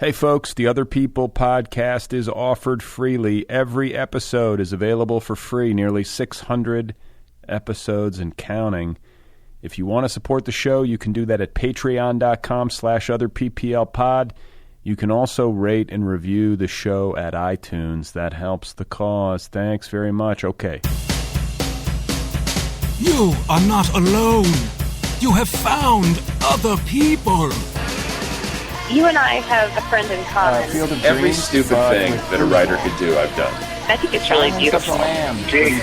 Hey folks, the Otherppl podcast is offered freely. Every episode is available for free, nearly 600 episodes and counting. If you want to support the show, you can do that at patreon.com/otherpplpod. You can also rate and review the show at iTunes. That helps the cause. Thanks very much. Okay. You are not alone. You have found other people. You and I have a friend in common. Every stupid thing that a writer could do, I've done. I think it's really beautiful. Dude,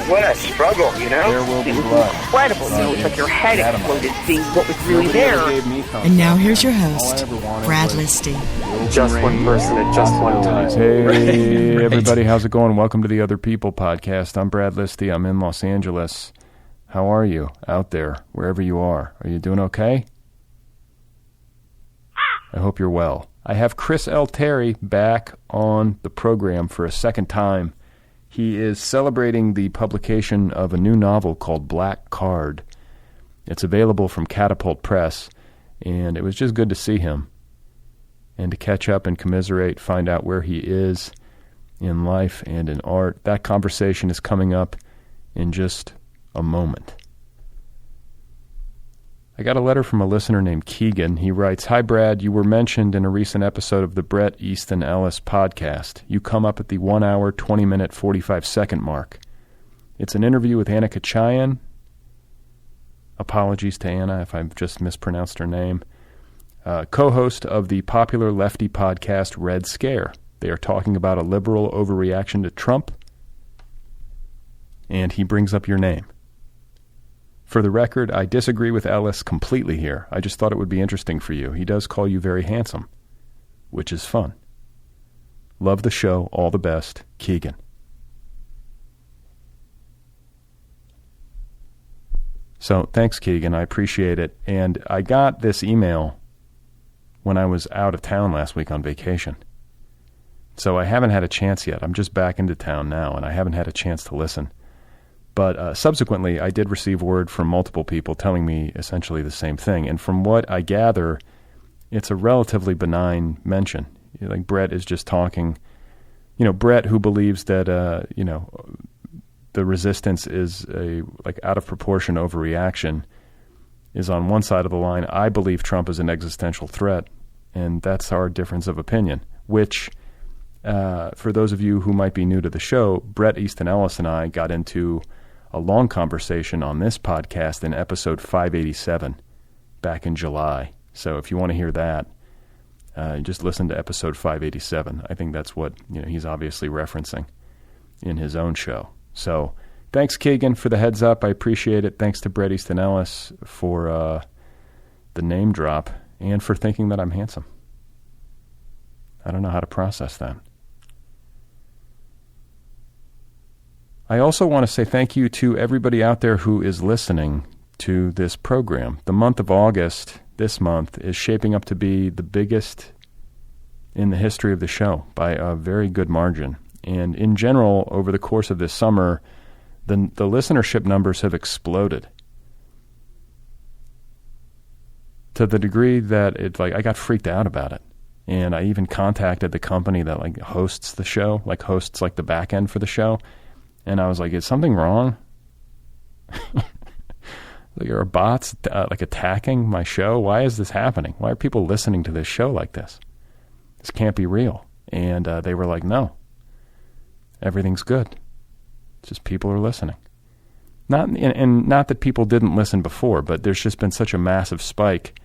what a struggle, you know? There will be blood. Incredible. You know, it's like your head exploded seeing what was really there. And now here's your host, Brad Listi. Just one person at just one time. Hey, everybody, how's it going? Welcome to the Otherppl podcast. I'm Brad Listi. I'm in Los Angeles. How are you out there, wherever you are? Are you doing okay? I hope you're well. I have Chris L. Terry back on the program for a second time. He is celebrating the publication of a new novel called Black Card. It's available from Catapult Press, and it was just good to see him and to catch up and commiserate, find out where he is in life and in art. That conversation is coming up in just a moment. I got a letter from a listener named Keegan. He writes, "Hi, Brad. You were mentioned in a recent episode of the Bret Easton Ellis podcast. You come up at the 1 hour, 20 minute, 45 second mark. It's an interview with Anna Kachayan. Apologies to Anna if I've just mispronounced her name. Co-host of the popular lefty podcast Red Scare. They are talking about a liberal overreaction to Trump. And he brings up your name. For the record, I disagree with Ellis completely here. I just thought it would be interesting for you. He does call you very handsome, which is fun. Love the show. All the best. Keegan." So thanks, Keegan. I appreciate it. And I got this email when I was out of town last week on vacation. So I haven't had a chance yet. I'm just back into town now, and I haven't had a chance to listen. But subsequently, I did receive word from multiple people telling me essentially the same thing. And from what I gather, it's a relatively benign mention. Like Brett is just talking, Brett who believes that, the resistance is a out of proportion overreaction is on one side of the line. I believe Trump is an existential threat, and that's our difference of opinion, which, for those of you who might be new to the show, Bret Easton Ellis and I got into a long conversation on this podcast in episode 587 back in July. So if you want to hear that, just listen to episode 587. I think that's what he's obviously referencing in his own show. So thanks, Keegan, for the heads up. I appreciate it. Thanks to Bret Easton Ellis for the name drop and for thinking that I'm handsome. I don't know how to process that. I also want to say thank you to everybody out there who is listening to this program. The month of August, this month, is shaping up to be the biggest in the history of the show by a very good margin. And in general, over the course of this summer, the listenership numbers have exploded to the degree that I got freaked out about it. And I even contacted the company that hosts the show, hosts the back end for the show. And I was like, is something wrong? Are bots attacking my show? Why is this happening? Why are people listening to this show like this? This can't be real. And they were like, no, everything's good. It's just people are listening. Not that people didn't listen before, but there's just been such a massive spike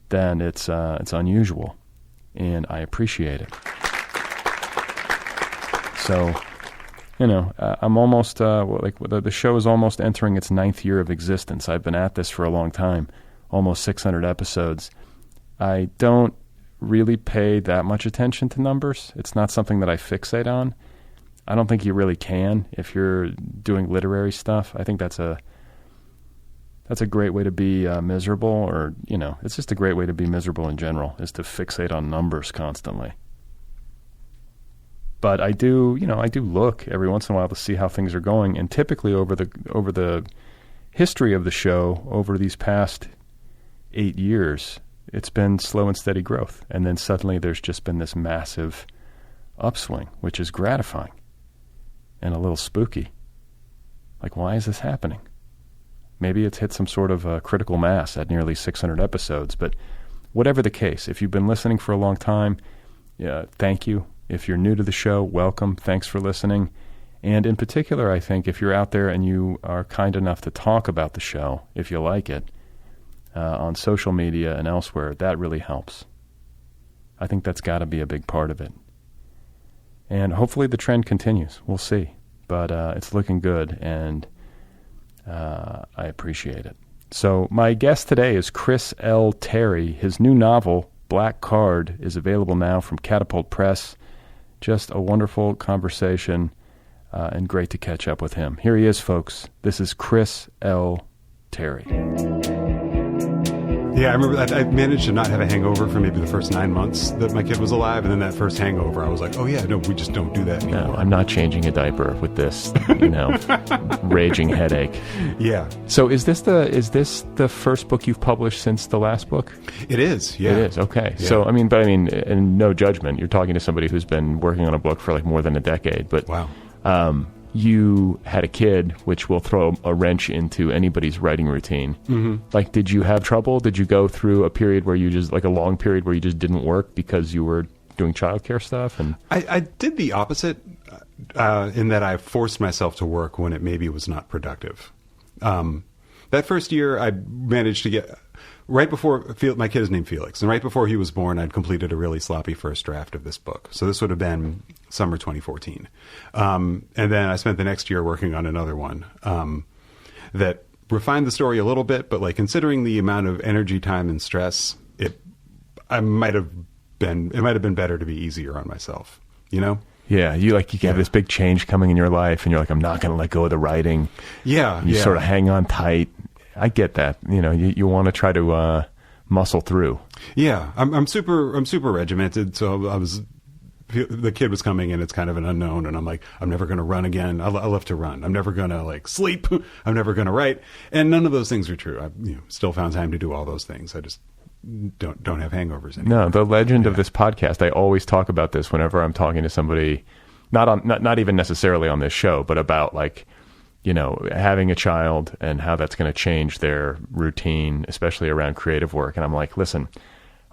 that it's unusual, and I appreciate it. So, I'm almost, the show is almost entering its 9th year of existence. I've been at this for a long time, almost 600 episodes. I don't really pay that much attention to numbers. It's not something that I fixate on. I don't think you really can if you're doing literary stuff. I think that's a great way to be miserable, or, it's just a great way to be miserable in general, is to fixate on numbers constantly. But I do look every once in a while to see how things are going, and typically over the history of the show, over these past 8 years, it's been slow and steady growth. And then suddenly there's just been this massive upswing, which is gratifying and a little spooky. Like, why is this happening? Maybe it's hit some sort of critical mass at nearly 600 episodes, but whatever the case, if you've been listening for a long time, thank you. If you're new to the show, welcome. Thanks for listening. And in particular, I think if you're out there and you are kind enough to talk about the show, if you like it, on social media and elsewhere, that really helps. I think that's got to be a big part of it. And hopefully the trend continues. We'll see. But it's looking good, and I appreciate it. So my guest today is Chris L. Terry. His new novel, Black Card, is available now from Catapult Press. Just a wonderful conversation, and great to catch up with him. Here he is, folks. This is Chris L. Terry. Yeah, I remember I managed to not have a hangover for maybe the first 9 months that my kid was alive, and then that first hangover, I was like, oh yeah, no, we just don't do that anymore. No, I'm not changing a diaper with this, raging headache. Yeah. So is this the first book you've published since the last book? It is, yeah. It is, okay. Yeah. So, and no judgment, you're talking to somebody who's been working on a book for like more than a decade, but wow. You had a kid, which will throw a wrench into anybody's writing routine. Mm-hmm. Like, did you have trouble? Did you go through a period where you just, like a long period where you just didn't work because you were doing childcare stuff? And I did the opposite in that I forced myself to work when it maybe was not productive. That first year, I managed to get... Right before, my kid is named Felix, and right before he was born, I'd completed a really sloppy first draft of this book. So this would have been summer 2014. And then I spent the next year working on another one that refined the story a little bit, but like considering the amount of energy, time, and stress, it might have been better to be easier on myself, Yeah, you have this big change coming in your life, and you're like, I'm not going to let go of the writing. Yeah, you sort of hang on tight. I get that. You want to try to muscle through. Yeah, I'm super regimented. So the kid was coming in. It's kind of an unknown, and I'm like, I'm never going to run again. I love to run. I'm never going to sleep. I'm never going to write. And none of those things are true. I still found time to do all those things. I just don't have hangovers anymore. No, the legend of this podcast. I always talk about this whenever I'm talking to somebody, not even necessarily on this show, but about having a child and how that's going to change their routine, especially around creative work. And I'm like, listen,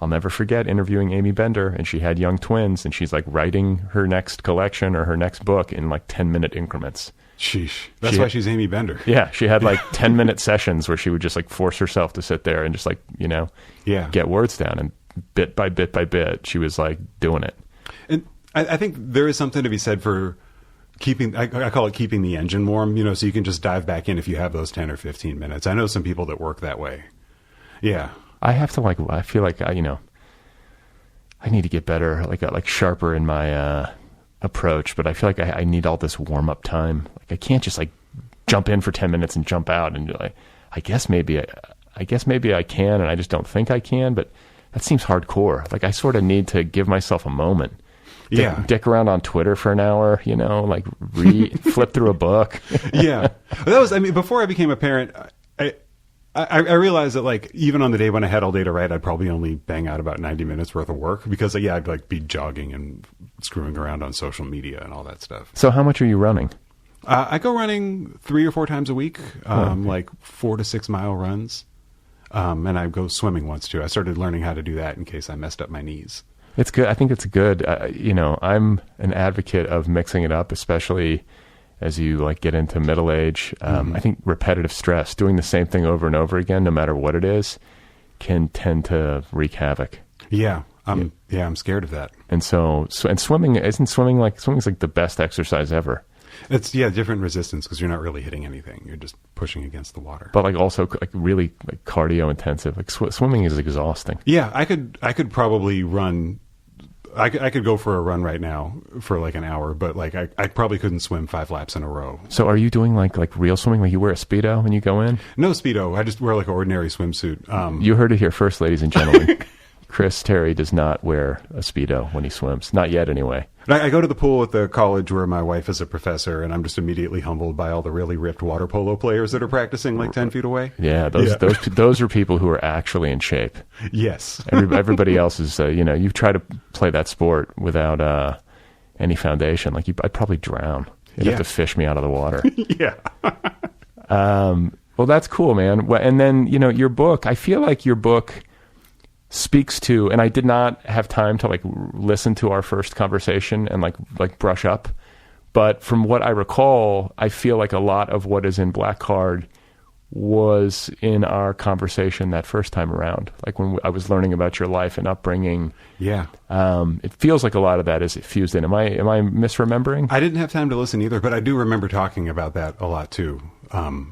I'll never forget interviewing Amy Bender, and she had young twins, and she's like writing her next collection or her next book in like 10-minute increments. Sheesh. That's why she's Amy Bender. Yeah. She had like 10-minute sessions where she would just like force herself to sit there and just like, get words down. And bit by bit by bit, she was like doing it. And I think there is something to be said for keeping, I call it keeping the engine warm, so you can just dive back in if you have those 10 or 15 minutes. I know some people that work that way. Yeah. I have to I feel like, I need to get better, like sharper in my approach, but I feel like I need all this warm up time. Like I can't just like jump in for 10 minutes and jump out and like, I guess maybe I can, and I just don't think I can, but that seems hardcore. Like I sort of need to give myself a moment. Dick around on Twitter for an hour, like flip through a book. Yeah. That was, before I became a parent, I realized that like, even on the day when I had all day to write, I'd probably only bang out about 90 minutes worth of work because I'd like be jogging and screwing around on social media and all that stuff. So how much are you running? I go running 3 or 4 times a week, like 4 to 6 mile runs. And I go swimming once too. I started learning how to do that in case I messed up my knees. It's good. I think it's good. I'm an advocate of mixing it up, especially as you like get into middle age. I think repetitive stress, doing the same thing over and over again, no matter what it is, can tend to wreak havoc. Yeah. I'm scared of that. And swimming's like the best exercise ever. It's different resistance because you're not really hitting anything. You're just pushing against the water. But like also like really like cardio intensive. Like swimming is exhausting. Yeah, I could probably run. I could go for a run right now for like an hour, but like I probably couldn't swim 5 laps in a row. So are you doing like real swimming? Like you wear a Speedo when you go in? No Speedo. I just wear like an ordinary swimsuit. You heard it here first, ladies and gentlemen. Chris Terry does not wear a Speedo when he swims. Not yet, anyway. I go to the pool at the college where my wife is a professor, and I'm just immediately humbled by all the really ripped water polo players that are practicing like 10 feet away. Yeah, those are people who are actually in shape. Yes. Everybody else is, you try to play that sport without any foundation. Like, I'd probably drown. You'd have to fish me out of the water. Yeah. Well, that's cool, man. And then, your book, I feel like your book speaks to, and I did not have time to like listen to our first conversation and like brush up, but from what I recall, I feel like a lot of what is in Black Card was in our conversation that first time around, like when I was learning about your life and upbringing. Yeah. It feels like a lot of that is fused in. Am I misremembering? I didn't have time to listen either, but I do remember talking about that a lot too.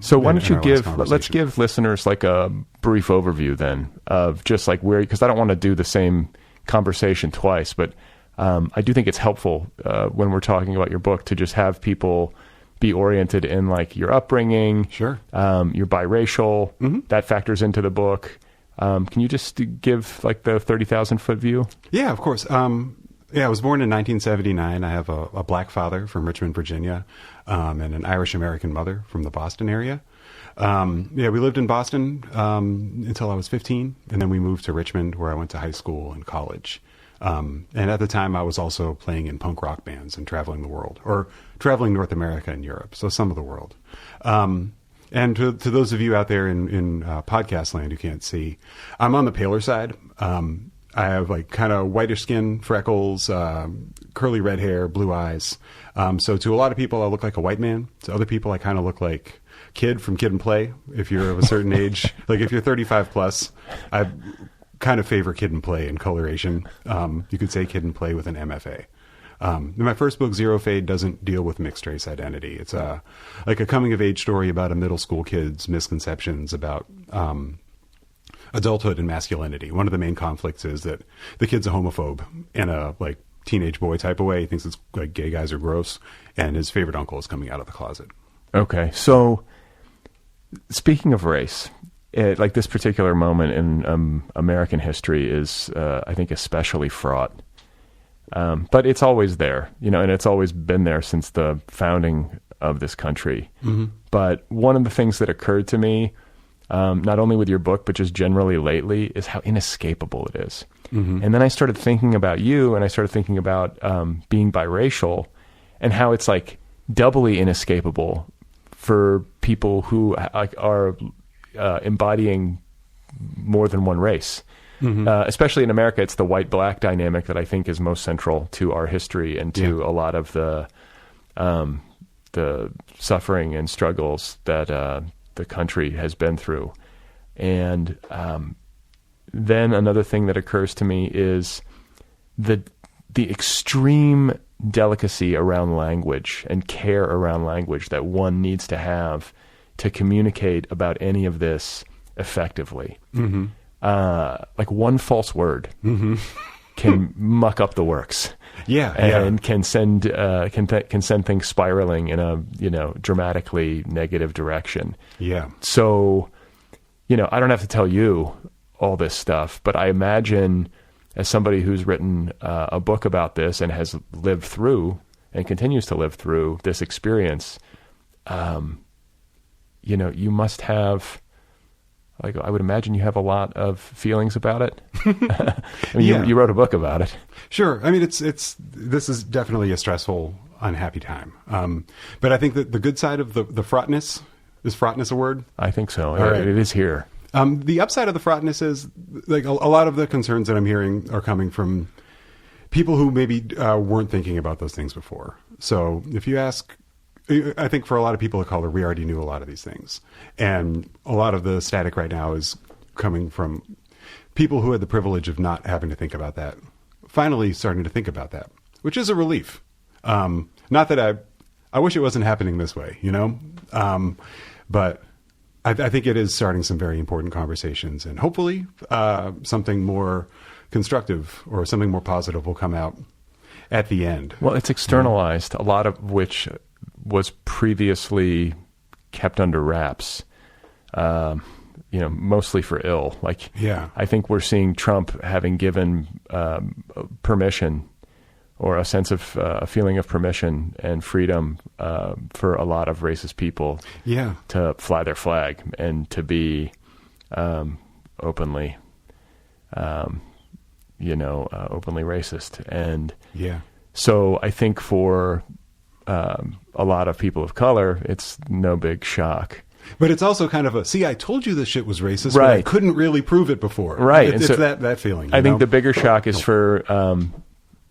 So why don't you let's give listeners like a brief overview then of just like where, because I don't want to do the same conversation twice, but I do think it's helpful when we're talking about your book to just have people be oriented in like your upbringing. Sure. You're biracial. Mm-hmm. That factors into the book. Can you just give like the 30,000 foot view? Yeah, of course. I was born in 1979. I have a black father from Richmond, Virginia, and an Irish-American mother from the Boston area. We lived in Boston until I was 15, and then we moved to Richmond, where I went to high school and college. And at the time, I was also playing in punk rock bands and traveling the world, or traveling North America and Europe, so some of the world. And to those of you out there in podcast land who can't see, I'm on the paler side. I have like kind of whitish skin, freckles, curly red hair, blue eyes. So to a lot of people, I look like a white man. To other people, I kind of look like Kid from Kid and Play. If you're of a certain age, like if you're 35 plus, I kind of favor Kid and Play in coloration. You could say Kid and Play with an MFA. My first book, Zero Fade, doesn't deal with mixed race identity. It's like a coming of age story about a middle school kid's misconceptions about adulthood and masculinity. One of the main conflicts is that the kid's a homophobe in a like teenage boy type of way. He thinks it's like gay guys are gross, and his favorite uncle is coming out of the closet. Okay, so speaking of race, like this particular moment in American history is, I think, especially fraught. But it's always there, and it's always been there since the founding of this country. Mm-hmm. But one of the things that occurred to me, not only with your book, but just generally lately, is how inescapable it is. Mm-hmm. And then I started thinking about you, and I started thinking about being biracial, and how it's like doubly inescapable for people who are embodying more than one race. Mm-hmm. Especially in America, it's the white-black dynamic that I think is most central to our history and to a lot of the suffering and struggles that the country has been through. And then another thing that occurs to me is the extreme delicacy around language and care around language that one needs to have to communicate about any of this effectively. Mm-hmm. Like one false word can muck up the works. And can send things spiraling in a dramatically negative direction. Yeah. So, I don't have to tell you all this stuff, but I imagine as somebody who's written a book about this and has lived through and continues to live through this experience, you must have. Like, I would imagine you have a lot of feelings about it. I mean, you wrote a book about it. Sure. I mean, this is definitely a stressful, unhappy time. But I think that the good side of the fraughtness, is fraughtness a word? I think so. Right. It is here. The upside of the fraughtness is like a lot of the concerns that I'm hearing are coming from people who maybe weren't thinking about those things before. So if you ask, I think for a lot of people of color, we already knew a lot of these things. And a lot of the static right now is coming from people who had the privilege of not having to think about that, finally starting to think about that, which is a relief. Not that I wish it wasn't happening this way, but I think it is starting some very important conversations, and hopefully something more constructive or something more positive will come out at the end. Well, it's externalized, a lot of which was previously kept under wraps. mostly for ill. Like, Yeah. I think we're seeing Trump having given permission, or a sense of a feeling of permission and freedom for a lot of racist people to fly their flag and to be openly, openly racist. And so I think for a lot of people of color, it's no big shock. But it's also kind of I told you this shit was racist, Right. but I couldn't really prove it before. Right. It's So that feeling. I think the bigger shock is for,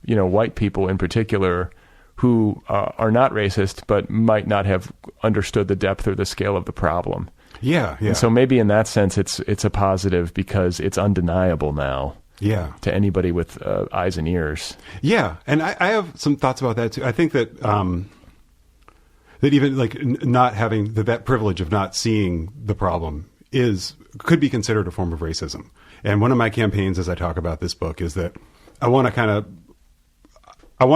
white people in particular who are not racist, but might not have understood the depth or the scale of the problem. Yeah. And so maybe in that sense, it's a positive because it's undeniable now. Yeah. To anybody with eyes and ears. Yeah, and I have some thoughts about that too. I think that that even like not having that privilege of not seeing the problem could be considered a form of racism. And one of my campaigns, as I talk about this book, is that I want to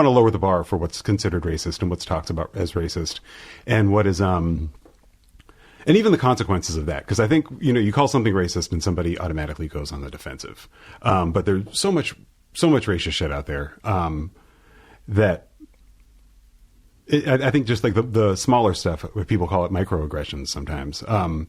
lower the bar for what's considered racist and what's talked about as racist, and what is and even the consequences of that. Because I think, you call something racist and somebody automatically goes on the defensive. But there's so much racist shit out there that I think just like the smaller stuff, what people call it microaggressions sometimes, aren't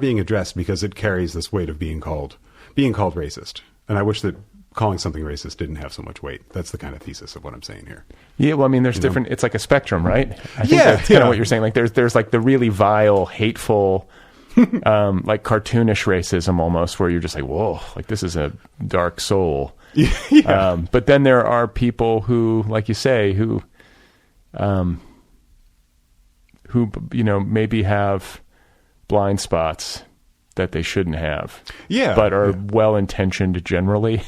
being addressed because it carries this weight of being called racist. And I wish that calling something racist didn't have so much weight. That's the kind of thesis of what I'm saying here. Yeah, well, I mean, there's different. It's like a spectrum, right? I think that's kind of what you're saying. Like, there's like the really vile, hateful, like cartoonish racism almost, where you're just like, whoa, like this is a dark soul. Yeah. But then there are people who, like you say, who maybe have blind spots that they shouldn't have, but are well-intentioned generally.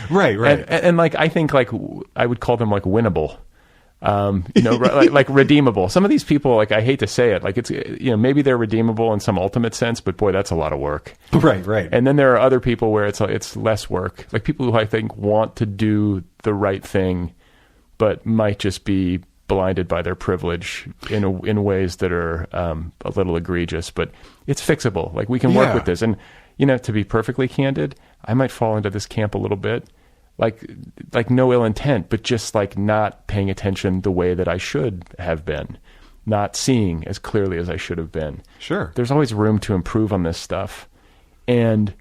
Right. And like, I think like I would call them like winnable, like redeemable. Some of these people, like, I hate to say it, like it's, maybe they're redeemable in some ultimate sense, but boy, that's a lot of work. Right. And then there are other people where it's less work, like people who I think want to do the right thing, but might just be blinded by their privilege in ways that are a little egregious, but it's fixable. Like, we can work with this. And, to be perfectly candid, I might fall into this camp a little bit, like no ill intent, but just like not paying attention the way that I should have been, not seeing as clearly as I should have been. Sure. There's always room to improve on this stuff. And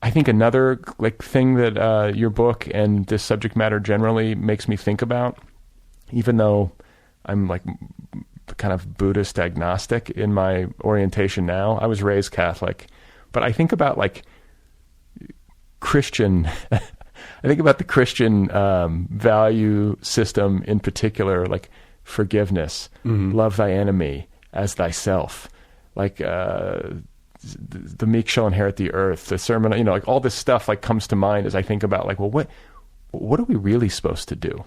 I think another like thing that your book and this subject matter generally makes me think about, even though I'm like kind of Buddhist agnostic in my orientation now. I was raised Catholic, but I think about like Christian, I think about the Christian value system in particular, like forgiveness, love thy enemy as thyself, like the meek shall inherit the earth, the sermon, like all this stuff like comes to mind as I think about like, well, what are we really supposed to do?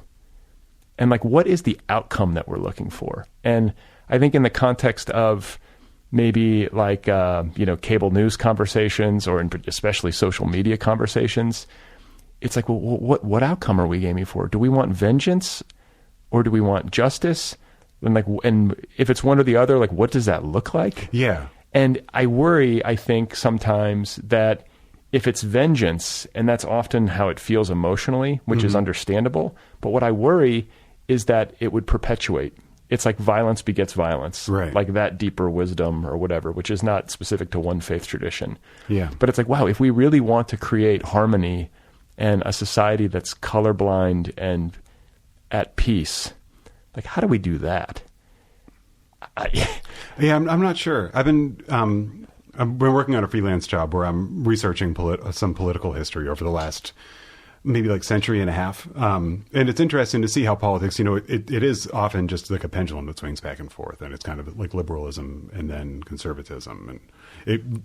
And like, what is the outcome that we're looking for? And I think in the context of maybe like, cable news conversations, or especially social media conversations, it's like, well, what outcome are we aiming for? Do we want vengeance, or do we want justice? And if it's one or the other, like, what does that look like? Yeah. And I worry, I think sometimes that if it's vengeance, and that's often how it feels emotionally, which is understandable, but what I worry is that it would perpetuate. It's like violence begets violence, right? Like that deeper wisdom or whatever, which is not specific to one faith tradition. Yeah. But it's like, wow, if we really want to create harmony and a society that's colorblind and at peace, like, how do we do that? I'm not sure. I've been working on a freelance job where I'm researching some political history over the last maybe like century and a half. And it's interesting to see how politics, it is often just like a pendulum that swings back and forth, and it's kind of like liberalism and then conservatism. And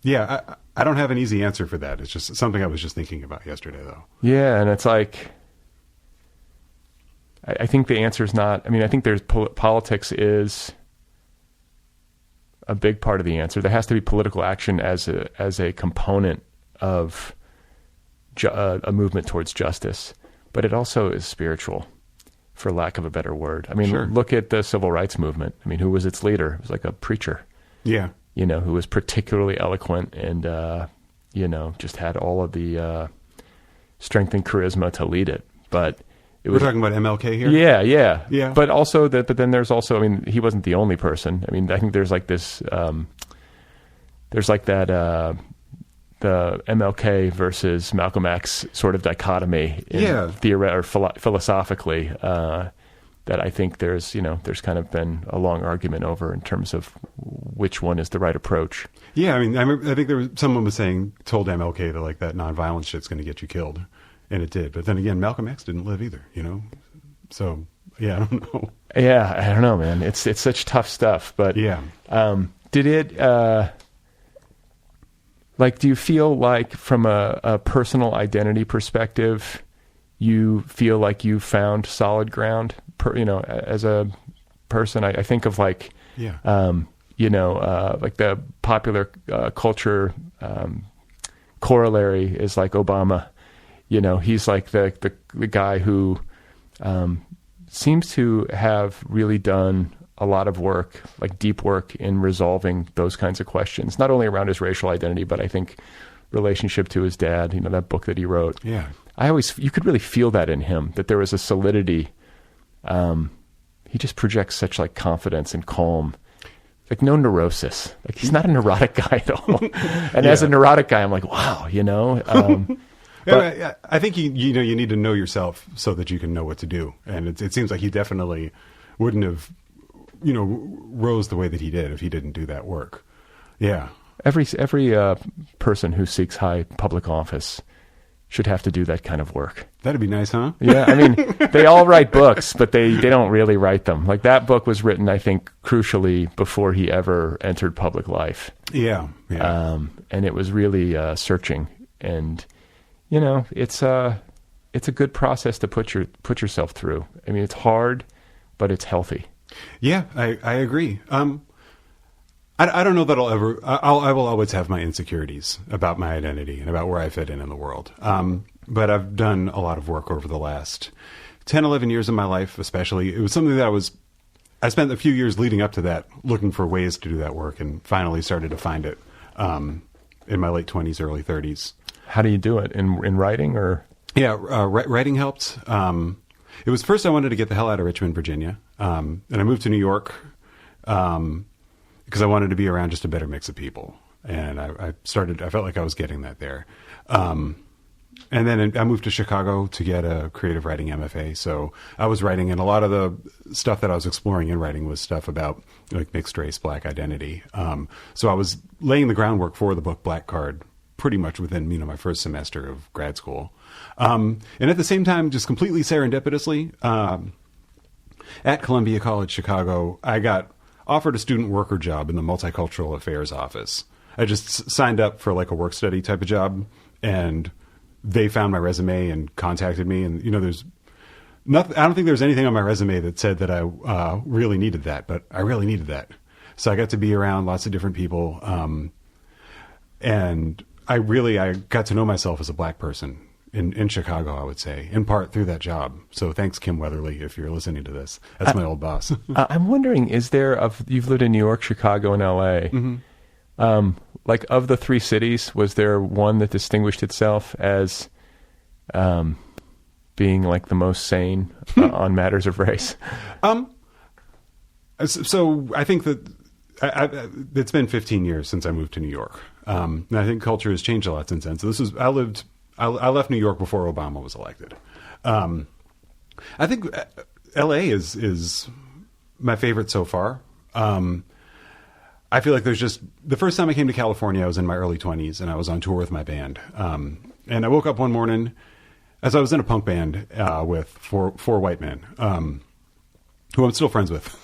I don't have an easy answer for that. It's just something I was just thinking about yesterday, though. Yeah. And it's like, I think the answer is not, I think there's politics is a big part of the answer. There has to be political action as a component of a movement towards justice, but it also is spiritual, for lack of a better word. Sure. Look at the civil rights movement. Who was its leader? It was like a preacher. Yeah. who was particularly eloquent and, just had all of the strength and charisma to lead it. But we're talking about MLK here? Yeah. But also but then there's also, he wasn't the only person. I think there's like this, there's like that, the MLK versus Malcolm X sort of dichotomy philosophically, that I think there's kind of been a long argument over in terms of which one is the right approach. Yeah, I think someone was told MLK that like that nonviolence shit's going to get you killed, and it did. But then again, Malcolm X didn't live either, So yeah, I don't know. Yeah, I don't know, man. It's such tough stuff. But yeah, did it? Do you feel like from a personal identity perspective, you feel like you found solid ground? As a person, I think of like the popular culture corollary is like Obama. He's like the guy who seems to have really done a lot of work, like deep work in resolving those kinds of questions, not only around his racial identity, but I think relationship to his dad, that book that he wrote. Yeah. You could really feel that in him, that there was a solidity. He just projects such like confidence and calm, like no neurosis. Like he's not a neurotic guy at all. And as a neurotic guy, I'm like, wow, But I think you need to know yourself so that you can know what to do. And it seems like he definitely wouldn't have, rose the way that he did if he didn't do that work. Yeah. Every person who seeks high public office should have to do that kind of work. That'd be nice, huh? Yeah, they all write books, but they don't really write them. Like that book was written, I think, crucially before he ever entered public life. Yeah. And it was really searching. And it's a good process to put yourself through. It's hard, but it's healthy. Yeah, I agree. I don't know that I will always have my insecurities about my identity and about where I fit in the world. But I've done a lot of work over the last 10, 11 years of my life, especially. It was something that I spent a few years leading up to that looking for ways to do that work and finally started to find it in my late 20s, early 30s. How do you do it? In writing or? Yeah, writing helped. It was first I wanted to get the hell out of Richmond, Virginia. And I moved to New York because I wanted to be around just a better mix of people. And I felt like I was getting that there. And then I moved to Chicago to get a creative writing MFA. So I was writing, and a lot of the stuff that I was exploring in writing was stuff about like mixed race, Black identity. So I was laying the groundwork for the book Black Card pretty much within my first semester of grad school. And at the same time, just completely serendipitously, at Columbia College Chicago, I got offered a student worker job in the multicultural affairs office. I just signed up for like a work study type of job, and they found my resume and contacted me. And there's nothing. I don't think there's anything on my resume that said that I really needed that, but I really needed that. So I got to be around lots of different people, and I got to know myself as a Black person in Chicago, I would say, in part through that job. So thanks, Kim Weatherly, if you're listening to this. That's my old boss. I'm wondering, you've lived in New York, Chicago, and L.A. Mm-hmm. Like of the three cities, was there one that distinguished itself as being like the most sane on matters of race? So I think that it's been 15 years since I moved to New York. And I think culture has changed a lot since then. So I left New York before Obama was elected. I think L.A. is my favorite so far. I feel like there's just the first time I came to California, I was in my early 20s and I was on tour with my band. And I woke up one morning as I was in a punk band with four white men, who I'm still friends with.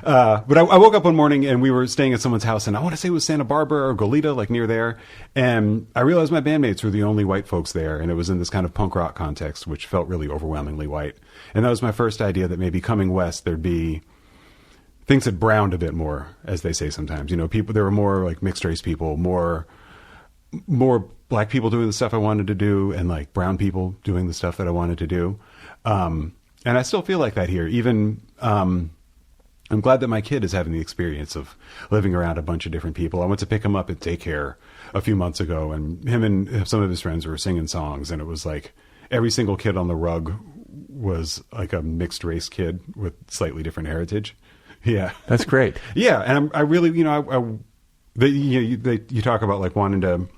But I woke up one morning and we were staying at someone's house, and I want to say it was Santa Barbara or Goleta, like near there. And I realized my bandmates were the only white folks there. And it was in this kind of punk rock context, which felt really overwhelmingly white. And that was my first idea that maybe coming west, there'd be things had browned a bit more, as they say sometimes. There were more like mixed race people, more Black people doing the stuff I wanted to do, and like brown people doing the stuff that I wanted to do. And I still feel like that here, even I'm glad that my kid is having the experience of living around a bunch of different people. I went to pick him up at daycare a few months ago, and him and some of his friends were singing songs, and it was like every single kid on the rug was like a mixed race kid with slightly different heritage. Yeah. That's great. Yeah. And I really, you talk about like wanting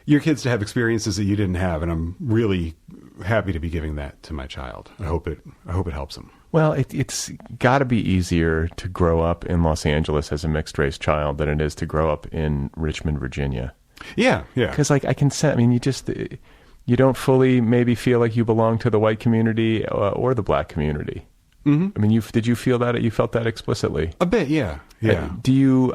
your kids to have experiences that you didn't have. And I'm really happy to be giving that to my child. I hope it helps him. Well, it's got to be easier to grow up in Los Angeles as a mixed race child than it is to grow up in Richmond, Virginia. Yeah. Yeah. Because like I can say, I mean, you don't fully maybe feel like you belong to the white community or the black community. Mm-hmm. I mean, did you feel that? You felt that explicitly? A bit, yeah. Yeah. Do you,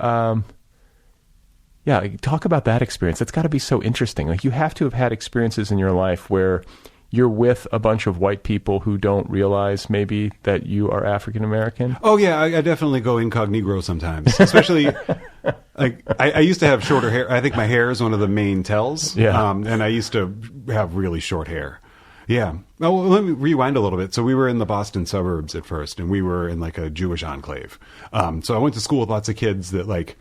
talk about that experience. That's got to be so interesting. Like, you have to have had experiences in your life where you're with a bunch of white people who don't realize maybe that you are African American. Oh, yeah. I definitely go incognito sometimes, especially like I used to have shorter hair. I think my hair is one of the main tells. Yeah. And I used to have really short hair. Yeah. Well, let me rewind a little bit. So we were in the Boston suburbs at first, and we were in like a Jewish enclave. So I went to school with lots of kids that, like,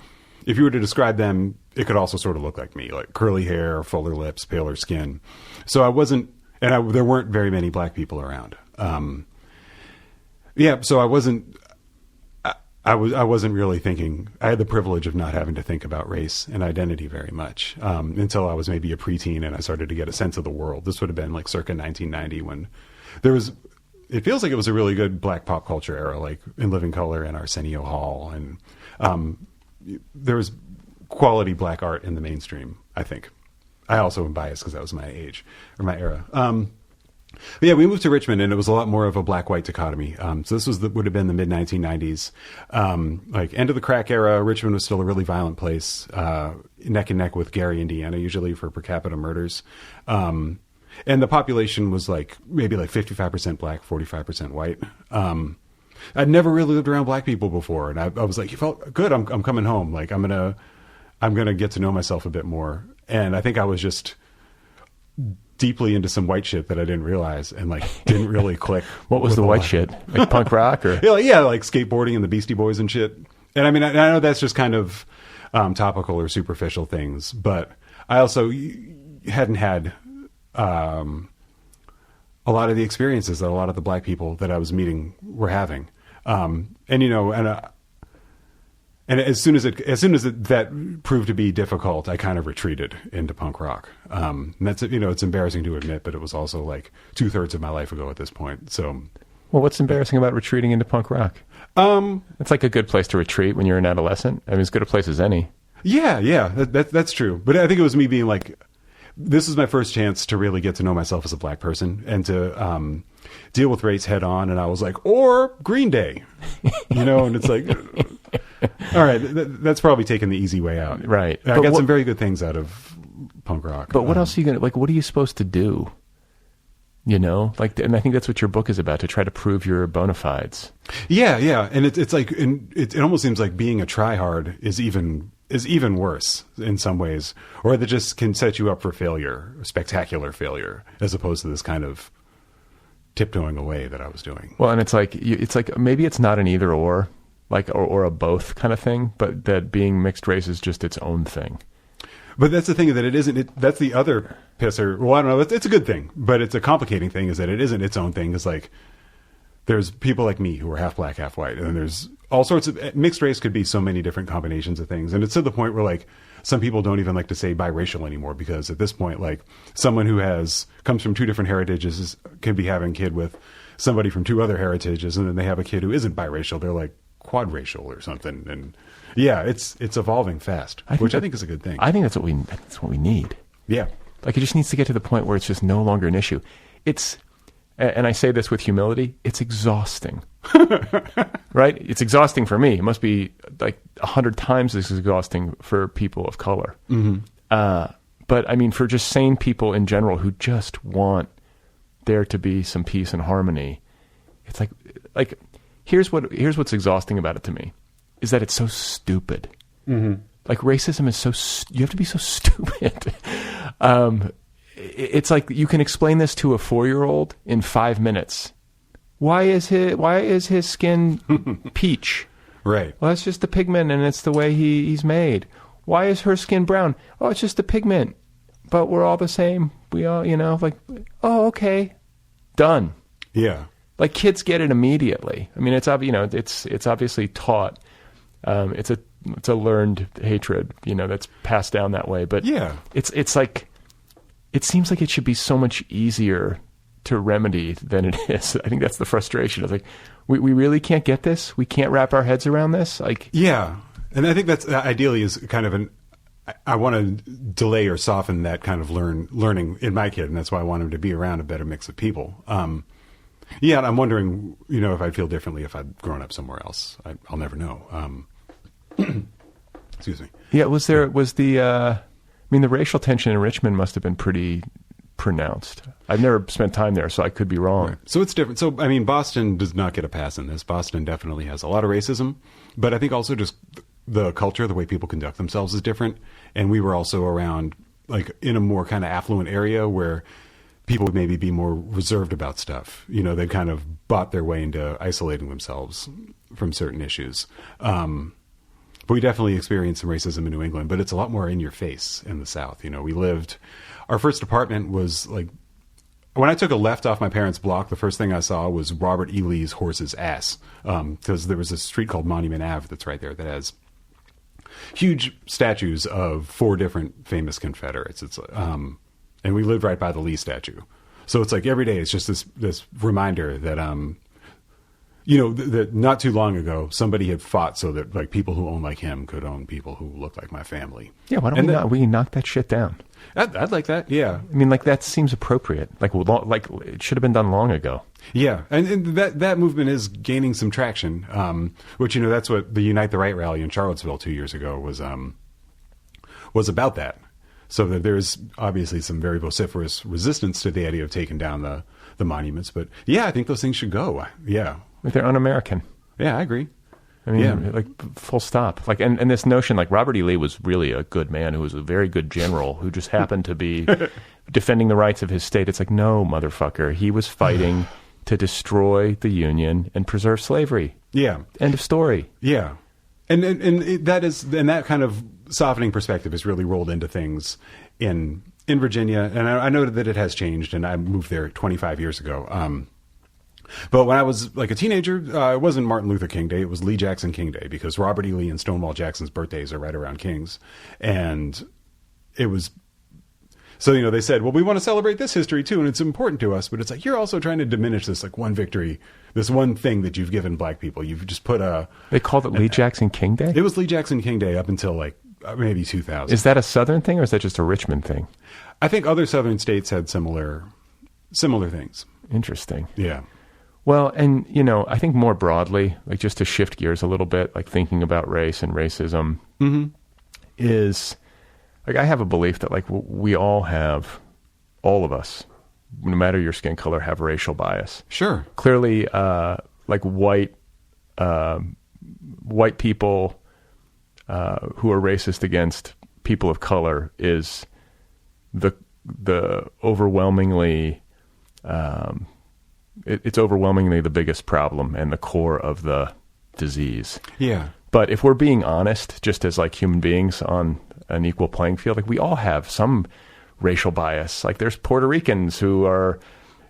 if you were to describe them, it could also sort of look like me, like curly hair, fuller lips, paler skin. So I wasn't, and there weren't very many black people around. So I wasn't, I wasn't really thinking. I had the privilege of not having to think about race and identity very much until I was maybe a preteen and I started to get a sense of the world. This would have been like circa 1990 when there was. It feels like it was a really good black pop culture era, like In Living Color and Arsenio Hall, and there was quality black art in the mainstream. I think. I also am biased because that was my age or my era. But yeah, we moved to Richmond, and it was a lot more of a black-white dichotomy. So this would have been the mid-1990s. Like, end of the crack era, Richmond was still a really violent place, neck and neck with Gary, Indiana, usually for per capita murders. And the population was like maybe like 55% black, 45% white. I'd never really lived around black people before, and I was like, you felt good. I'm coming home. Like, I'm gonna get to know myself a bit more. And I think I was just deeply into some white shit that I didn't realize and like didn't really click. What was the white shit? Like punk rock or? Yeah, like skateboarding and the Beastie Boys and shit. And I mean, I know that's just kind of topical or superficial things, but I also hadn't had a lot of the experiences that a lot of the black people that I was meeting were having. And as soon as that proved to be difficult, I kind of retreated into punk rock. And that's, it's embarrassing to admit, but it was also like 2/3 of my life ago at this point. So, well, what's embarrassing about retreating into punk rock? It's like a good place to retreat when you're an adolescent. I mean, as good a place as any. Yeah, that's true. But I think it was me being like, this is my first chance to really get to know myself as a black person and to deal with race head on. And I was like, or Green Day, and it's like, all right, that's probably taking the easy way out. Right. I got some very good things out of punk rock. But what else are you going to, like, what are you supposed to do? And I think that's what your book is about, to try to prove your bona fides. Yeah. And it's like, it almost seems like being a tryhard is even worse in some ways, or that just can set you up for failure, spectacular failure, as opposed to this kind of tiptoeing away that I was doing. Well, and it's like maybe it's not an either or, like, or a both kind of thing, but that being mixed race is just its own thing. But that's the thing, that it isn't. That's the other pisser. Well, I don't know. It's a good thing, but it's a complicating thing. Is that it isn't its own thing. It's like there's people like me who are half black, half white, and then there's all sorts of mixed race. Could be so many different combinations of things, and it's to the point where like some people don't even like to say biracial anymore, because at this point, like, someone who comes from two different heritages can be having a kid with somebody from two other heritages, and then they have a kid who isn't biracial. They're like quadracial or something, and yeah, it's evolving fast, which I think is a good thing. I think that's what we need. Yeah, like, it just needs to get to the point where it's just no longer an issue. It's, and I say this with humility, it's exhausting. Right? It's exhausting for me. It must be like 100 times as exhausting for people of color. Mm-hmm. But I mean, for just sane people in general who just want there to be some peace and harmony, it's like here's what's exhausting about it to me, is that it's so stupid. Mm-hmm. Like, racism is you have to be so stupid. It's like you can explain this to a 4-year-old in 5 minutes, Why is his skin peach? Right. Well, that's just the pigment, and it's the way he's made. Why is her skin brown? Oh, it's just the pigment. But we're all the same. We all, like, oh, okay, done. Yeah. Like kids get it immediately. I mean, it's obviously taught. It's a learned hatred, that's passed down that way. But yeah, it's like, it seems like it should be so much easier to remedy than it is. I think that's the frustration. It's like, we really can't get this. We can't wrap our heads around this. Like, yeah, and I think that's ideally is kind of I want to delay or soften that kind of learning in my kid, and that's why I want him to be around a better mix of people. Yeah, and I'm wondering, if I'd feel differently if I'd grown up somewhere else. I'll never know. Excuse me. Yeah, the racial tension in Richmond must have been pretty pronounced. I've never spent time there, so I could be wrong. Right. So it's different. So, Boston does not get a pass in this. Boston definitely has a lot of racism, but I think also just the culture, the way people conduct themselves is different. And we were also around, like, in a more kind of affluent area where people would maybe be more reserved about stuff. They kind of bought their way into isolating themselves from certain issues. But we definitely experienced some racism in New England, but it's a lot more in your face in the South. Our first apartment was like, when I took a left off my parents' block, the first thing I saw was Robert E. Lee's horse's ass. Because there was a street called Monument Ave that's right there that has huge statues of 4 different famous Confederates. And we lived right by the Lee statue. So it's like every day it's just this reminder that, that not too long ago, somebody had fought so that like people who own like him could own people who look like my family. Yeah, why don't we knock that shit down? I'd like that, yeah. I mean, like, that seems appropriate. Like it should have been done long ago. Yeah, and that movement is gaining some traction, which, that's what the Unite the Right rally in Charlottesville 2 years ago was about that. So that there's obviously some very vociferous resistance to the idea of taking down the monuments. But, yeah, I think those things should go, yeah. Like, they're un-American. Yeah, I agree. I mean, like, full stop. Like, and this notion, like, Robert E. Lee was really a good man who was a very good general who just happened to be defending the rights of his state. It's like, no, motherfucker. He was fighting to destroy the Union and preserve slavery. Yeah. End of story. Yeah. And that kind of softening perspective has really rolled into things in Virginia. And I noted that it has changed, and I moved there 25 years ago. But when I was like a teenager, it wasn't Martin Luther King Day. It was Lee Jackson King Day, because Robert E. Lee and Stonewall Jackson's birthdays are right around King's. And it was, so, they said, well, we want to celebrate this history too, and it's important to us. But it's like, you're also trying to diminish this, like, one victory, this one thing that you've given black people. You've just put They called it Lee Jackson King Day? It was Lee Jackson King Day up until like maybe 2000. Is that a Southern thing, or is that just a Richmond thing? I think other Southern states had similar things. Interesting. Yeah. Well, and, I think more broadly, like, just to shift gears a little bit, like, thinking about race and racism is, like, I have a belief that, like, we all have, all of us, no matter your skin color, have racial bias. Sure. Clearly, like, white people who are racist against people of color is the overwhelmingly... it's overwhelmingly the biggest problem and the core of the disease. Yeah. But if we're being honest, just as like human beings on an equal playing field, like, we all have some racial bias. Like, there's Puerto Ricans who are,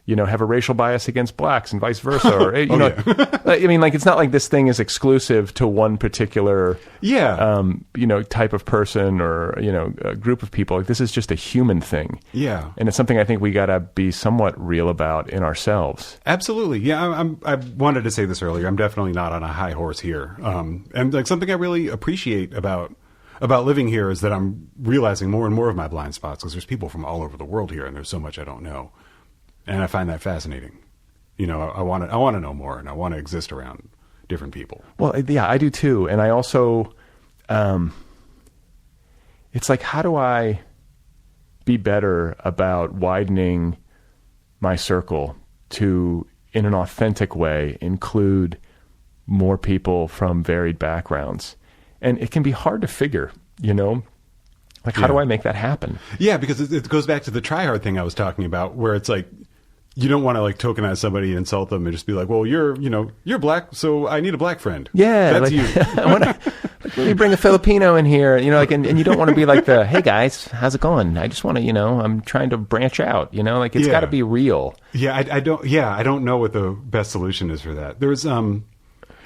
have a racial bias against blacks and vice versa. Or, I mean, like, it's not like this thing is exclusive to one particular, type of person or, a group of people. Like, this is just a human thing. Yeah. And it's something I think we got to be somewhat real about in ourselves. Absolutely. Yeah. I wanted to say this earlier. I'm definitely not on a high horse here. And like, something I really appreciate about living here is that I'm realizing more and more of my blind spots, because there's people from all over the world here, and there's so much I don't know. And I find that fascinating. I want to know more, and I want to exist around different people. Well, yeah, I do too. And I also, it's like, how do I be better about widening my circle to, in an authentic way, include more people from varied backgrounds? And it can be hard to figure, like, how do I make that happen? Yeah, because it goes back to the try hard thing I was talking about, where it's like, you don't want to like tokenize somebody and insult them and just be like, well, you're black, so I need a black friend. Yeah, that's like, you. I wanna, like, when you bring a Filipino in here, like, and you don't want to be like hey guys, how's it going? I just want to, I'm trying to branch out, like it's got to be real. Yeah, I don't know what the best solution is for that. There's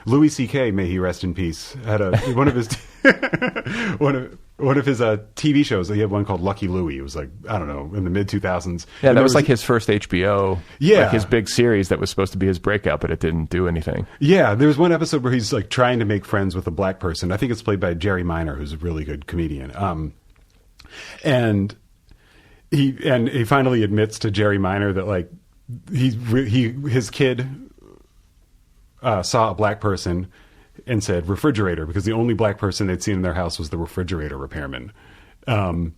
Louis C.K., may he rest in peace, had one of his one of his TV shows. He had one called Lucky Louie. It was like, I don't know, in the mid 2000s. Yeah, that was like his first HBO. Yeah, like his big series that was supposed to be his breakout, but it didn't do anything. Yeah, there was one episode where he's like trying to make friends with a black person. I think it's played by Jerry Minor, who's a really good comedian. And he finally admits to Jerry Minor that like his kid saw a black person and said refrigerator, because the only black person they'd seen in their house was the refrigerator repairman. And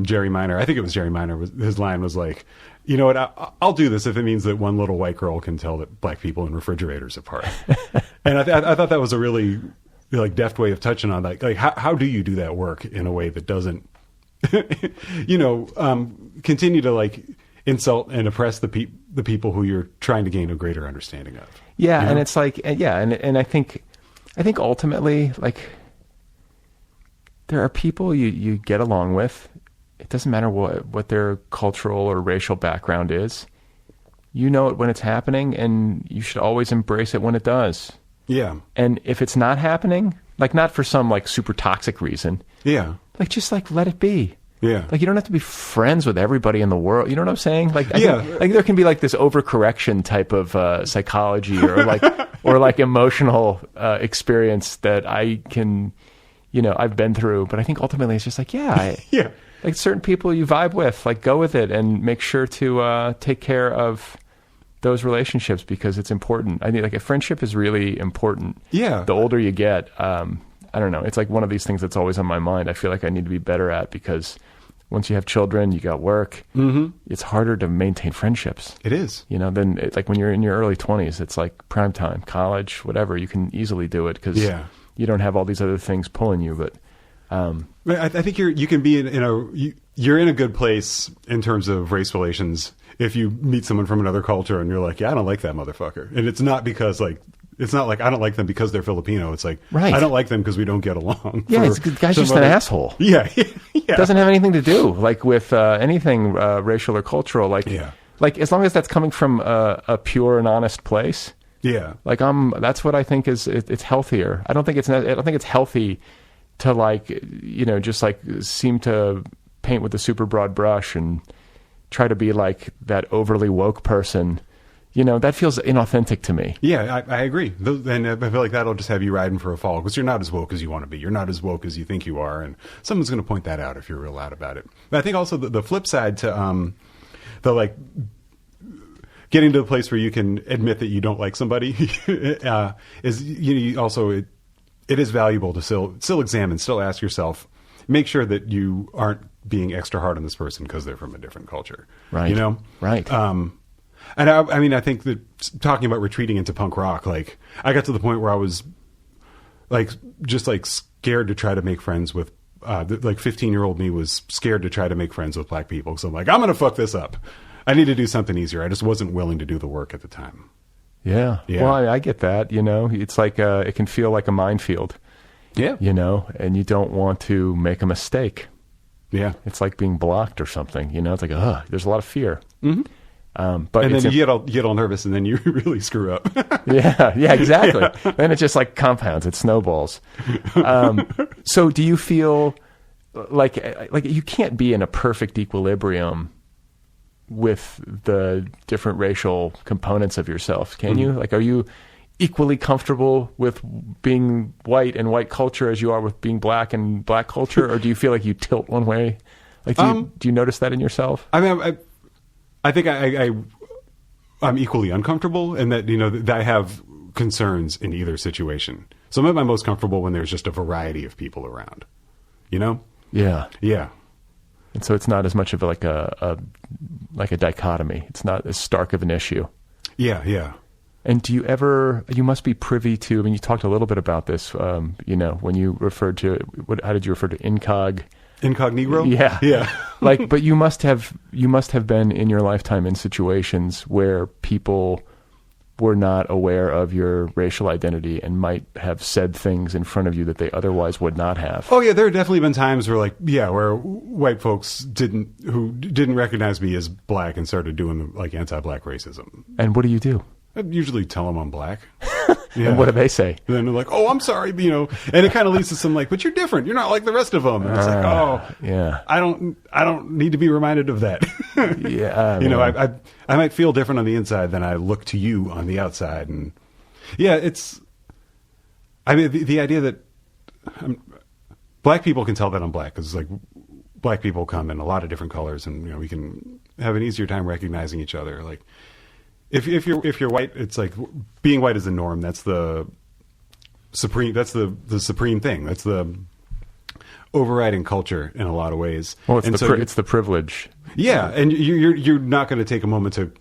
Jerry Minor, I think it was Jerry Minor, his line was like, you know what, I'll do this if it means that one little white girl can tell that black people in refrigerators apart. And I thought that was a really like deft way of touching on that. Like how do you do that work in a way that doesn't, continue to like insult and oppress the people who you're trying to gain a greater understanding of. Yeah, and it's like, and I think ultimately, like, there are people you get along with. It doesn't matter what their cultural or racial background is. You know it when it's happening, and you should always embrace it when it does. Yeah. And if it's not happening, like not for some like super toxic reason. Yeah. Like just like let it be. Yeah. Like you don't have to be friends with everybody in the world. You know what I'm saying? Like like there can be like this overcorrection type of psychology or like emotional experience that I can, I've been through. But I think ultimately it's just like, like certain people you vibe with, like go with it and make sure to take care of those relationships because it's important. I think like a friendship is really important. Yeah. The older you get, I don't know. It's like one of these things that's always on my mind. I feel like I need to be better at because once you have children, you got work. Mm-hmm. It's harder to maintain friendships. It is. Then it's like when you're in your early 20s, it's like prime time, college, whatever. You can easily do it because you don't have all these other things pulling you. But I think you can be you're in a good place in terms of race relations if you meet someone from another culture and you're like, yeah, I don't like that motherfucker, and it's not because like. It's not like I don't like them because they're Filipino. It's like, I don't like them because we don't get along. Yeah, the guy's just an asshole. Yeah. It doesn't have anything to do like with anything racial or cultural. Like, like as long as that's coming from a pure and honest place. Yeah. Like that's what I think it's healthier. I don't think it's healthy to like, just like seem to paint with a super broad brush and try to be like that overly woke person. That feels inauthentic to me. Yeah, I agree. And I feel like that'll just have you riding for a fall because you're not as woke as you want to be. You're not as woke as you think you are. And someone's going to point that out if you're real loud about it. But I think also the flip side to the like getting to the place where you can admit that you don't like somebody is, you also, it is valuable to still examine, still ask yourself, make sure that you aren't being extra hard on this person because they're from a different culture. Right. Right. And I mean, I think that talking about retreating into punk rock, like I got to the point where I was like, just like scared to try to make friends with, like 15-year-old me was scared to try to make friends with black people. So I'm like, I'm going to fuck this up. I need to do something easier. I just wasn't willing to do the work at the time. Yeah. Well, I get that, it's like, it can feel like a minefield. Yeah. And you don't want to make a mistake. Yeah. It's like being blocked or something, it's like, there's a lot of fear. Mm-hmm. But and then you get all nervous, and then you really screw up. yeah, exactly. Then it just like compounds; it snowballs. So, do you feel like you can't be in a perfect equilibrium with the different racial components of yourself, can you? Like, are you equally comfortable with being white and white culture as you are with being black and black culture, or do you feel like you tilt one way? Like, do you notice that in yourself? I mean, I think I'm equally uncomfortable in that, that I have concerns in either situation. So I'm at my most comfortable when there's just a variety of people around, Yeah. Yeah. And so it's not as much of like a dichotomy. It's not as stark of an issue. Yeah. Yeah. And do you must be privy to, I mean, you talked a little bit about this, when you referred to, how did you refer to incog? Incognito? Yeah. Yeah. Like, but you must have been in your lifetime in situations where people were not aware of your racial identity and might have said things in front of you that they otherwise would not have. Oh yeah, there have definitely been times where where white folks who didn't recognize me as black and started doing like anti-black racism. And what do you do? I'd usually tell them I'm black. And what do they say? And then they're like, "Oh, I'm sorry," and it kind of leads to some like, "But you're different. You're not like the rest of them." And it's like, "Oh, yeah. I don't need to be reminded of that." Yeah, I might feel different on the inside than I look to you on the outside, and yeah, the idea that black people can tell that I'm black because like black people come in a lot of different colors, and we can have an easier time recognizing each other. Like if you're white, it's like being white is the norm. That's the supreme. That's the supreme thing. That's the overriding culture in a lot of ways. Well, it's the privilege. Yeah, and you're not going to take a moment to.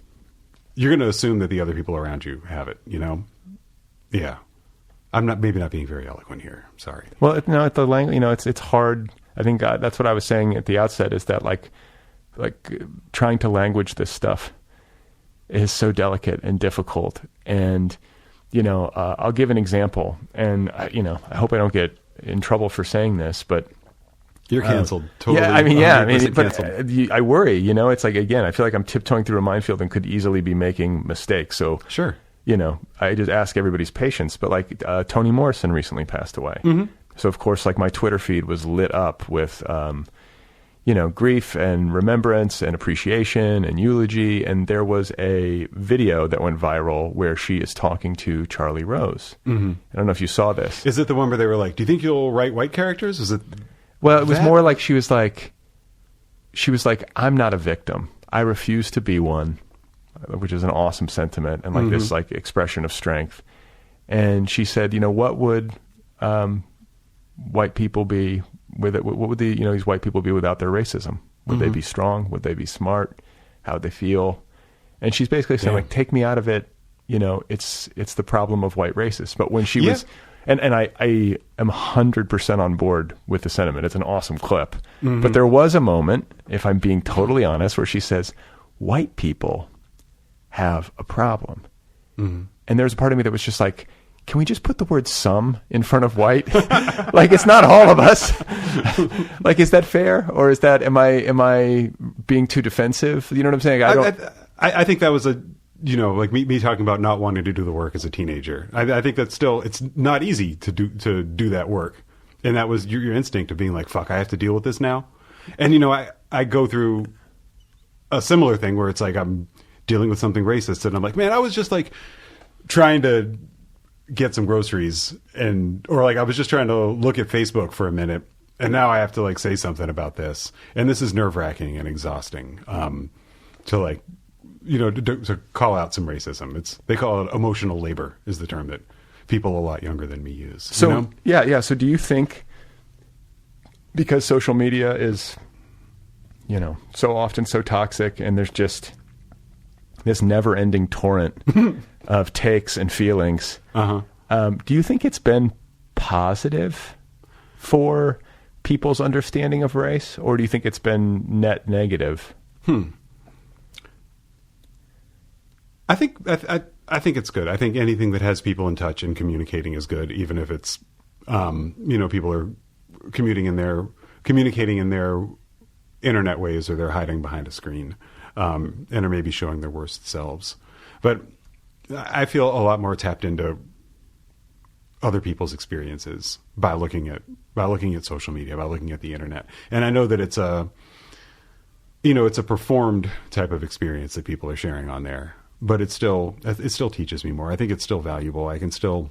You're going to assume that the other people around you have it. Yeah. I'm maybe not being very eloquent here. I'm sorry. Well, the language. It's hard. I think that's what I was saying at the outset. Is that like trying to language this stuff is so delicate and difficult. And I'll give an example. And I hope I don't get in trouble for saying this, but. You're canceled. Totally. Yeah, but canceled. I worry. It's like, again, I feel like I'm tiptoeing through a minefield and could easily be making mistakes. So sure. I just ask everybody's patience. But like Toni Morrison recently passed away. Mm-hmm. So of course, like my Twitter feed was lit up with, grief and remembrance and appreciation and eulogy. And there was a video that went viral where she is talking to Charlie Rose. Mm-hmm. I don't know if you saw this. Is it the one where they were like, "Do you think you'll write white characters?" Is it? Well, it was more like she was like, "I'm not a victim. I refuse to be one," which is an awesome sentiment and like this like expression of strength. And she said, "What would white people be with it? What would these white people be without their racism? Would they be strong? Would they be smart? How would they feel?" And she's basically saying, like, "Take me out of it. It's the problem of white racists." But when she was. And I am 100% on board with the sentiment. It's an awesome clip. Mm-hmm. But there was a moment, if I'm being totally honest, where she says, white people have a problem. Mm-hmm. And there's a part of me that was just like, can we just put the word some in front of white? Like, it's not all of us. Like, is that fair? Or is that, am I being too defensive? You know what I'm saying? I think that was like me talking about not wanting to do the work as a teenager. I think that's still, it's not easy to do that work. And that was your instinct of being like, fuck, I have to deal with this now. And, I go through a similar thing where it's like, I'm dealing with something racist and I'm like, man, I was just like trying to get some groceries or like I was just trying to look at Facebook for a minute and now I have to like say something about this. And this is nerve wracking and exhausting, to like, to call out some racism. They call it emotional labor is the term that people a lot younger than me use. So yeah. So do you think because social media is, so often so toxic and there's just this never-ending torrent of takes and feelings, do you think it's been positive for people's understanding of race, or do you think it's been net negative? I think it's good. I think anything that has people in touch and communicating is good, even if it's, people are communicating in their internet ways or they're hiding behind a screen, and are maybe showing their worst selves. But I feel a lot more tapped into other people's experiences by looking at social media, by looking at the internet. And I know that it's a performed type of experience that people are sharing on there. But it still teaches me more. I think it's still valuable. I can still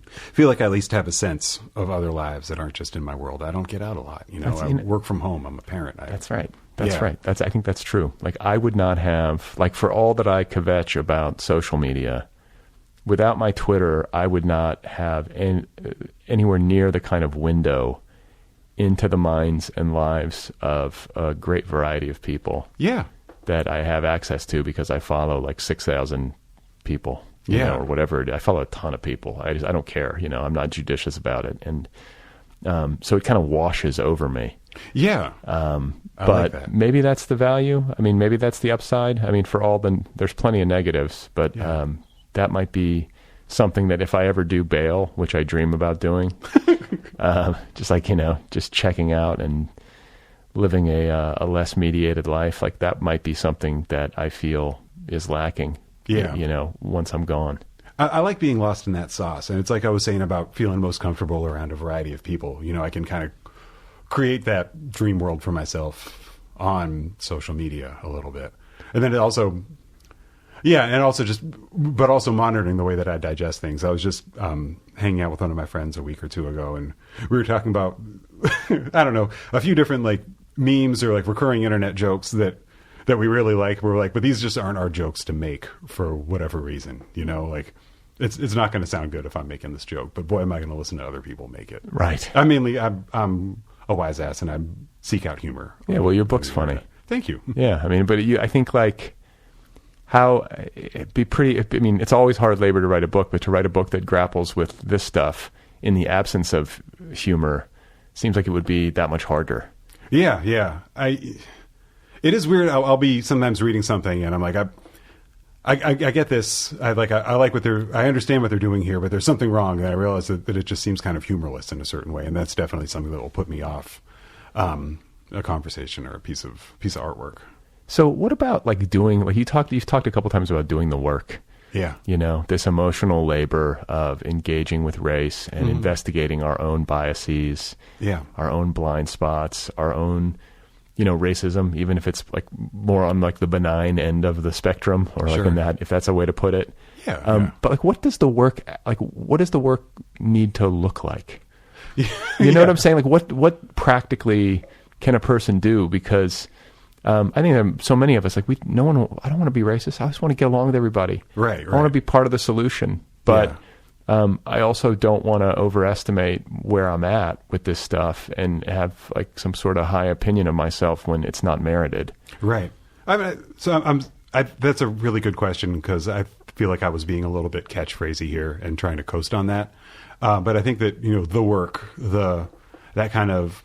feel like I at least have a sense of other lives that aren't just in my world. I don't get out a lot. I work from home. I'm a parent. That's right. Right. I think that's true. Like I would not have, like for all that I kvetch about social media, without my Twitter, I would not have anywhere near the kind of window into the minds and lives of a great variety of people. Yeah. That I have access to because I follow like 6,000 people, or whatever. I follow a ton of people. I don't care, I'm not judicious about it. And So it kind of washes over me. Yeah. But like that. maybe that's the value. I mean, maybe that's the upside. I mean, there's plenty of negatives, but that might be something that if I ever do bail, which I dream about doing, just like, just checking out and living a less mediated life, like that might be something that I feel is lacking, once I'm gone. I like being lost in that sauce. And it's like I was saying about feeling most comfortable around a variety of people. I can kind of create that dream world for myself on social media a little bit. And then it also, but also monitoring the way that I digest things. I was just hanging out with one of my friends a week or two ago, and we were talking about, I don't know, a few different like memes or like recurring internet jokes that we really like. We're like, but these just aren't our jokes to make for whatever reason, like it's not going to sound good if I'm making this joke, but boy, am I going to listen to other people make it. Right. I'm a wise ass and I seek out humor. Yeah. Well, your book's funny. Thank you. Yeah. I mean, but I think like how it'd be pretty, I mean, it's always hard labor to write a book, but to write a book that grapples with this stuff in the absence of humor seems like it would be that much harder. Yeah. Yeah. It is weird. I'll be sometimes reading something and I'm like, I get this. I like I understand what they're doing here, but there's something wrong. And I realize that it just seems kind of humorless in a certain way. And that's definitely something that will put me off, a conversation or a piece of artwork. So what about like you've talked a couple times about doing the work. Yeah. This emotional labor of engaging with race and investigating our own biases, our own blind spots, our own, racism, even if it's like more on like the benign end of the spectrum or like in that, if that's a way to put it. Yeah. But like, what does the work need to look like? You know what I'm saying? Like what practically can a person do? Because, I think so many of us, like I don't want to be racist. I just want to get along with everybody. Right. I want to be part of the solution, but I also don't want to overestimate where I'm at with this stuff and have like some sort of high opinion of myself when it's not merited. Right. That's a really good question because I feel like I was being a little bit catchphrasy here and trying to coast on that. But I think that, the work, that kind of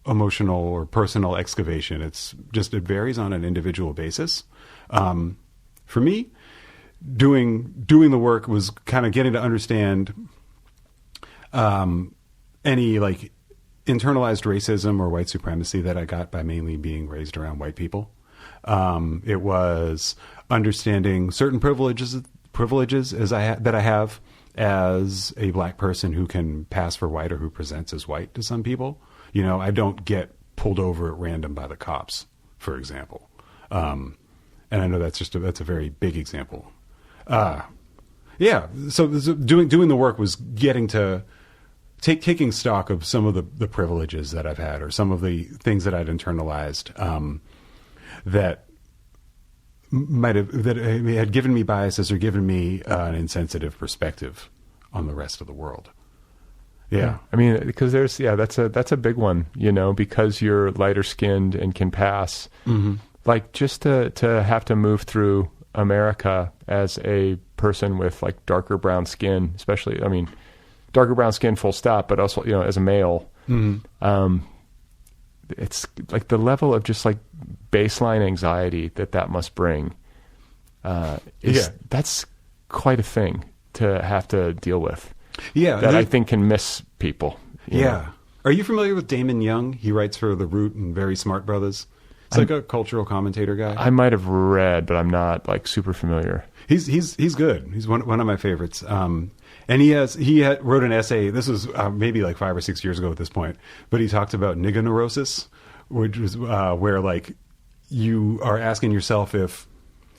emotional or personal excavation, it varies on an individual basis. For me, doing the work was kind of getting to understand any like internalized racism or white supremacy that I got by mainly being raised around white people. It was understanding certain privileges that I have as a black person who can pass for white or who presents as white to some people. I don't get pulled over at random by the cops, for example. And I know that's a very big example. So doing the work was getting to taking stock of some of the privileges that I've had or some of the things that I'd internalized, that had given me biases or given me an insensitive perspective on the rest of the world. Yeah. I mean, because that's a big one, because you're lighter skinned and can pass, like just to have to move through America as a person with like darker brown skin, especially, I mean, darker brown skin full stop, but also, as a male, it's like the level of just like baseline anxiety that must bring, that's quite a thing to have to deal with. Yeah. That I think can miss people. You know? Are you familiar with Damon Young? He writes for The Root and Very Smart Brothers. It's like a cultural commentator guy. I might have read, but I'm not like super familiar. He's good. He's one of my favorites. And he wrote an essay. This was maybe like 5 or 6 years ago at this point, but he talked about nigger neurosis, which was where like you are asking yourself if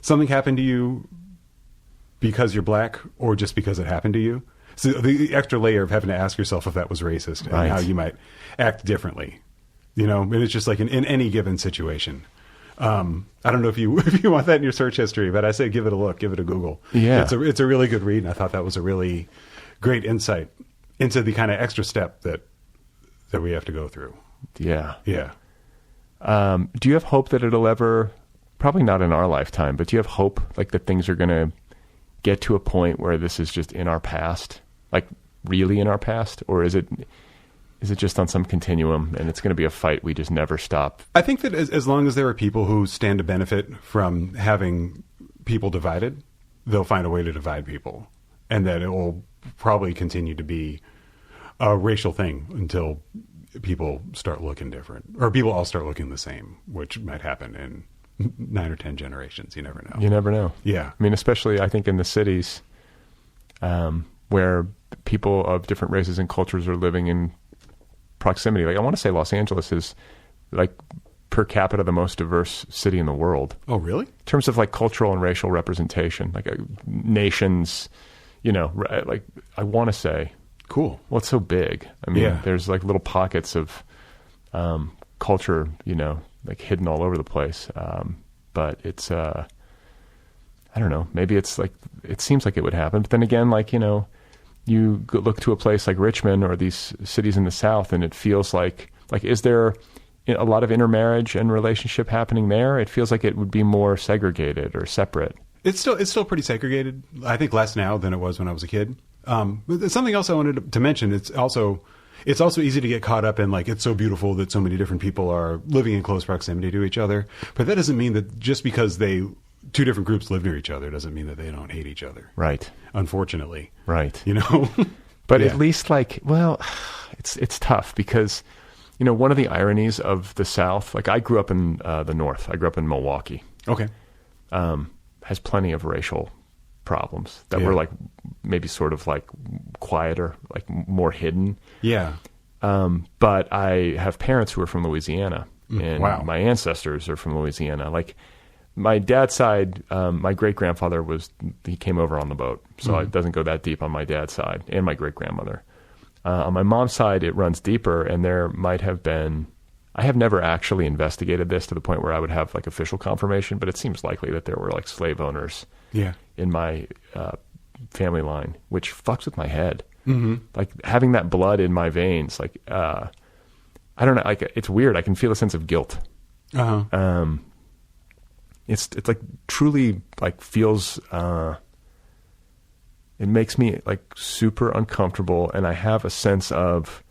something happened to you because you're black or just because it happened to you. So the extra layer of having to ask yourself if that was racist and how you might act differently. And it's just like in any given situation. I don't know if you want that in your search history, but I say give it a look, give it a Google. Yeah, it's a really good read, and I thought that was a really great insight into the kind of extra step that we have to go through. Yeah. Do you have hope that it'll ever? Probably not in our lifetime, but do you have hope like that things are going to get to a point where this is just in our past, like really in our past, or is it? Is it just on some continuum, and it's going to be a fight we just never stop? I think that as long as there are people who stand to benefit from having people divided, they'll find a way to divide people, and that it will probably continue to be a racial thing until people start looking different, or people all start looking the same, which might happen in 9 or 10 generations. You never know. You never know. Yeah. I mean, especially I think in the cities where people of different races and cultures are living in proximity. Like I want to say Los Angeles is like per capita the most diverse city in the world. Oh, really? In terms of like cultural and racial representation, like nations, you know, like I want to say. Cool. Well, it's so big. I mean, Yeah. there's like little pockets of culture, you know, like hidden all over the place. But it's, I don't know, maybe it's like, it seems like it would happen. But then again, like, you know, you look to a place like Richmond or these cities in the South and it feels like is there a lot of intermarriage and relationship happening there? It feels like it would be more segregated or separate. It's still pretty segregated. I think less now than it was when I was a kid. But there's something else I wanted to mention. It's also easy to get caught up in like, it's so beautiful that so many different people are living in close proximity to each other. But that doesn't mean that just because two different groups live near each other doesn't mean that they don't hate each other. Right. Unfortunately. Right. You know? But Yeah. at least like, well, it's tough because, you know, one of the ironies of the South, like I grew up in the North. I grew up in Milwaukee. Okay. Has plenty of racial problems that Yeah. were like maybe sort of like quieter, like more hidden. Yeah. But I have parents who are from Louisiana, and Wow. my ancestors are from Louisiana. Like my dad's side, my great grandfather he came over on the boat, so it doesn't go that deep on my dad's side, and my great grandmother. On my mom's side, it runs deeper, and there might have been. I have never actually investigated this to the point where I would have like official confirmation, but it seems likely that there were like slave owners Yeah. in my family line, which fucks with my head. Mm-hmm. Like having that blood in my veins, like I don't know, like it's weird. I can feel a sense of guilt. Uh-huh. It's like truly like feels. It makes me like super uncomfortable, and I have a sense of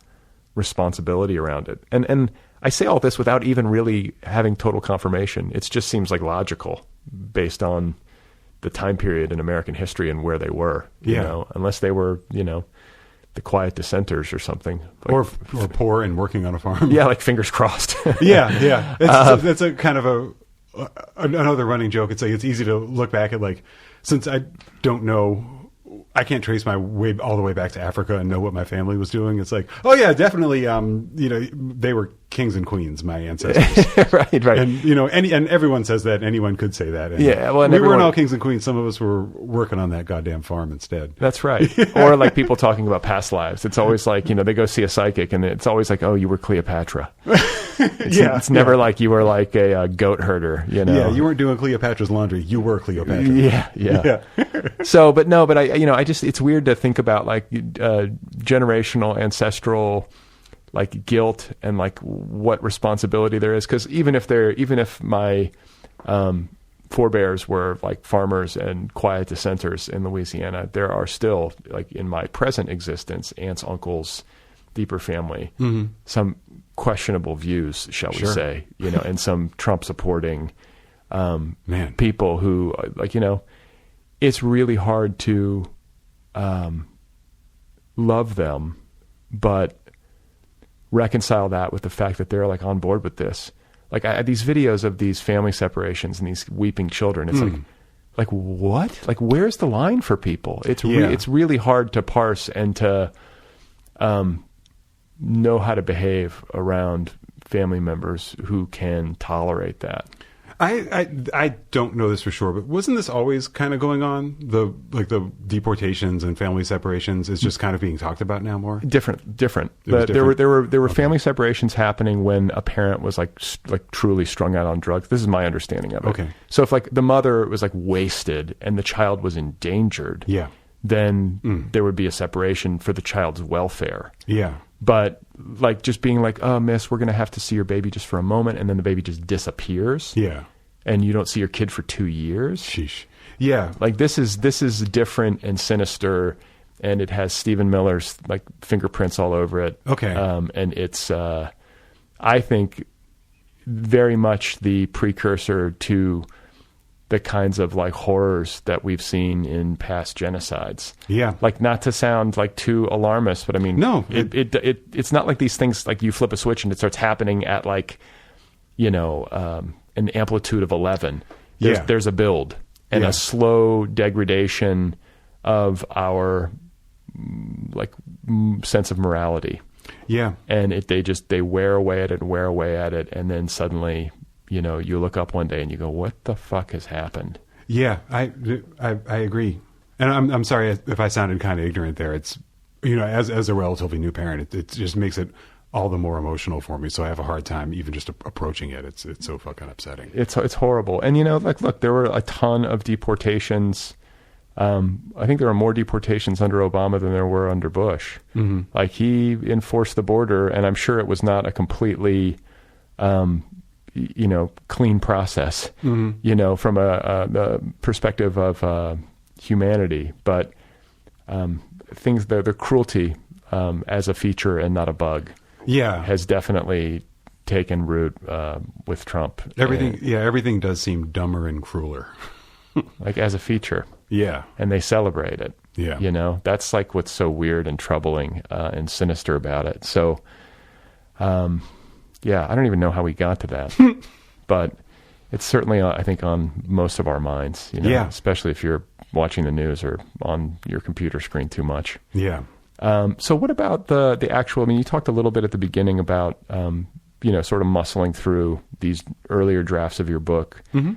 responsibility around it. And I say all this without even really having total confirmation. It just seems like logical based on the time period in American history and where they were, you know, unless they were, you know, the quiet dissenters or something. Like, or poor and working on a farm. Yeah, like fingers crossed. Yeah. It's a kind of another running joke. It's like, it's easy to look back at like, since I don't know, I can't trace my way all the way back to Africa and know what my family was doing. It's like, oh yeah, definitely. You know, they were kings and queens, my ancestors. Right. And you know, and everyone says that. Anyone could say that. And Yeah, well, and we everyone- weren't all kings and queens. Some of us were working on that goddamn farm instead. That's right. Or like people talking about past lives. It's always like, you know, they go see a psychic and it's always like, oh, you were Cleopatra. It's never like you were like a goat herder, you know? Yeah, you weren't doing Cleopatra's laundry. You were Cleopatra. Yeah. So, but I, you know, I just, it's weird to think about like generational, ancestral, like guilt and like what responsibility there is. Cause even if my, forebears were like farmers and quiet dissenters in Louisiana, there are still like in my present existence, aunts, uncles, deeper family, some questionable views, shall we say, you know, and some Trump supporting, people who like, you know, it's really hard to, love them, but reconcile that with the fact that they're like on board with this. Like these videos of these family separations and these weeping children, it's like what? Like where's the line for people? It's it's really hard to parse and to know how to behave around family members who can tolerate that. I don't know this for sure, but wasn't this always kind of going on? The deportations and family separations is just kind of being talked about now more. Different. was There were family separations happening when a parent was like truly strung out on drugs. This is my understanding of it. Okay. So if like the mother was like wasted and the child was endangered, then there would be a separation for the child's welfare. Yeah. But like just being like, oh, miss, we're going to have to see your baby just for a moment. And then the baby just disappears. Yeah. And you don't see your kid for 2 years. Sheesh. Yeah. Like this is different and sinister and it has Stephen Miller's like fingerprints all over it. Okay. And it's, I think, very much the precursor to the kinds of like horrors that we've seen in past genocides. Yeah. Like, not to sound like too alarmist, but I mean, no, it's not like these things like you flip a switch and it starts happening at like, you know, an amplitude of 11. There's a build and a slow degradation of our like sense of morality. Yeah. And they wear away at it. And then suddenly, you know, you look up one day and you go, what the fuck has happened? Yeah, I agree. And I'm sorry if I sounded kind of ignorant there. It's, you know, as a relatively new parent, it just makes it all the more emotional for me. So I have a hard time even just approaching it. It's so fucking upsetting. It's horrible. And, you know, like, look, there were a ton of deportations. I think there were more deportations under Obama than there were under Bush. Mm-hmm. Like, he enforced the border, and I'm sure it was not a completely, you know, clean process, mm-hmm. you know, from a perspective of humanity. But the cruelty as a feature and not a bug, has definitely taken root with Trump. Everything does seem dumber and crueler, like as a feature. Yeah, and they celebrate it. Yeah, you know, that's like what's so weird and troubling and sinister about it. So, I don't even know how we got to that, but it's certainly, I think, on most of our minds. You know, especially if you're watching the news or on your computer screen too much. Yeah. So what about the actual? I mean, you talked a little bit at the beginning about you know, sort of muscling through these earlier drafts of your book. Mm-hmm.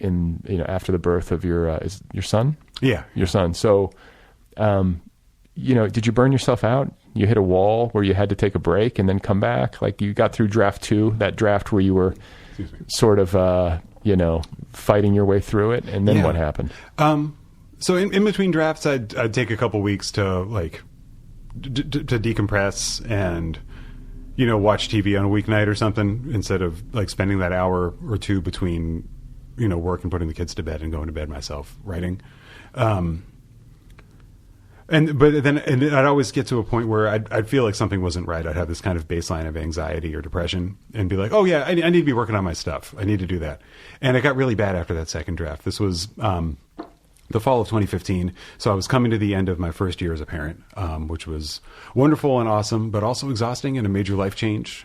In, you know, after the birth of your son? Yeah. Your son. So, you know, did you burn yourself out? You hit a wall where you had to take a break and then come back? Like, you got through draft 2, that draft where you were sort of, you know, fighting your way through it, and then what happened? So in between drafts, I'd take a couple weeks to, like, to decompress and, you know, watch TV on a weeknight or something, instead of, like, spending that hour or two between, you know, work and putting the kids to bed and going to bed myself writing. But then I'd always get to a point where I'd feel like something wasn't right. I'd have this kind of baseline of anxiety or depression and be like, oh yeah, I need to be working on my stuff. I need to do that. And it got really bad after that second draft. This was, the fall of 2015. So I was coming to the end of my first year as a parent, which was wonderful and awesome, but also exhausting and a major life change.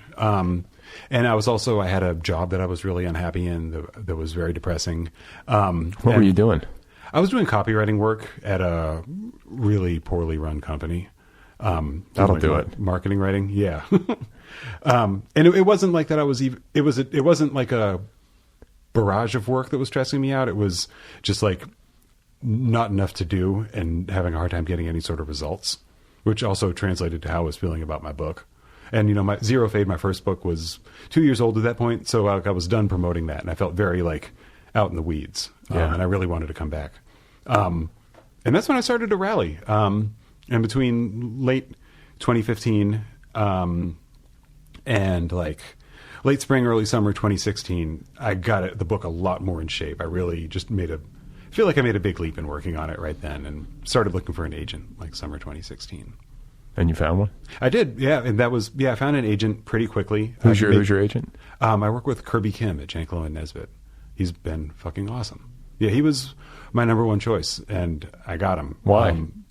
And I had a job that I was really unhappy in that was very depressing. What were you doing? I was doing copywriting work at a really poorly run company. That'll do it. Marketing writing. Yeah. And it wasn't like that. It wasn't like a barrage of work that was stressing me out. It was just like not enough to do and having a hard time getting any sort of results, which also translated to how I was feeling about my book. And, you know, my Zero Fade, my first book, was 2 years old at that point. So I was done promoting that, and I felt very, like, out in the weeds. And I really wanted to come back. And that's when I started to rally. And between late 2015 and, like, late spring, early summer 2016, I got the book a lot more in shape. I really just feel like I made a big leap in working on it right then, and started looking for an agent, like, summer 2016. And you found one? I did, yeah. And I found an agent pretty quickly. Who's your agent? I work with Kirby Kim at Janklow and Nesbitt. He's been fucking awesome. Yeah, he was my number one choice, and I got him. Why? I'm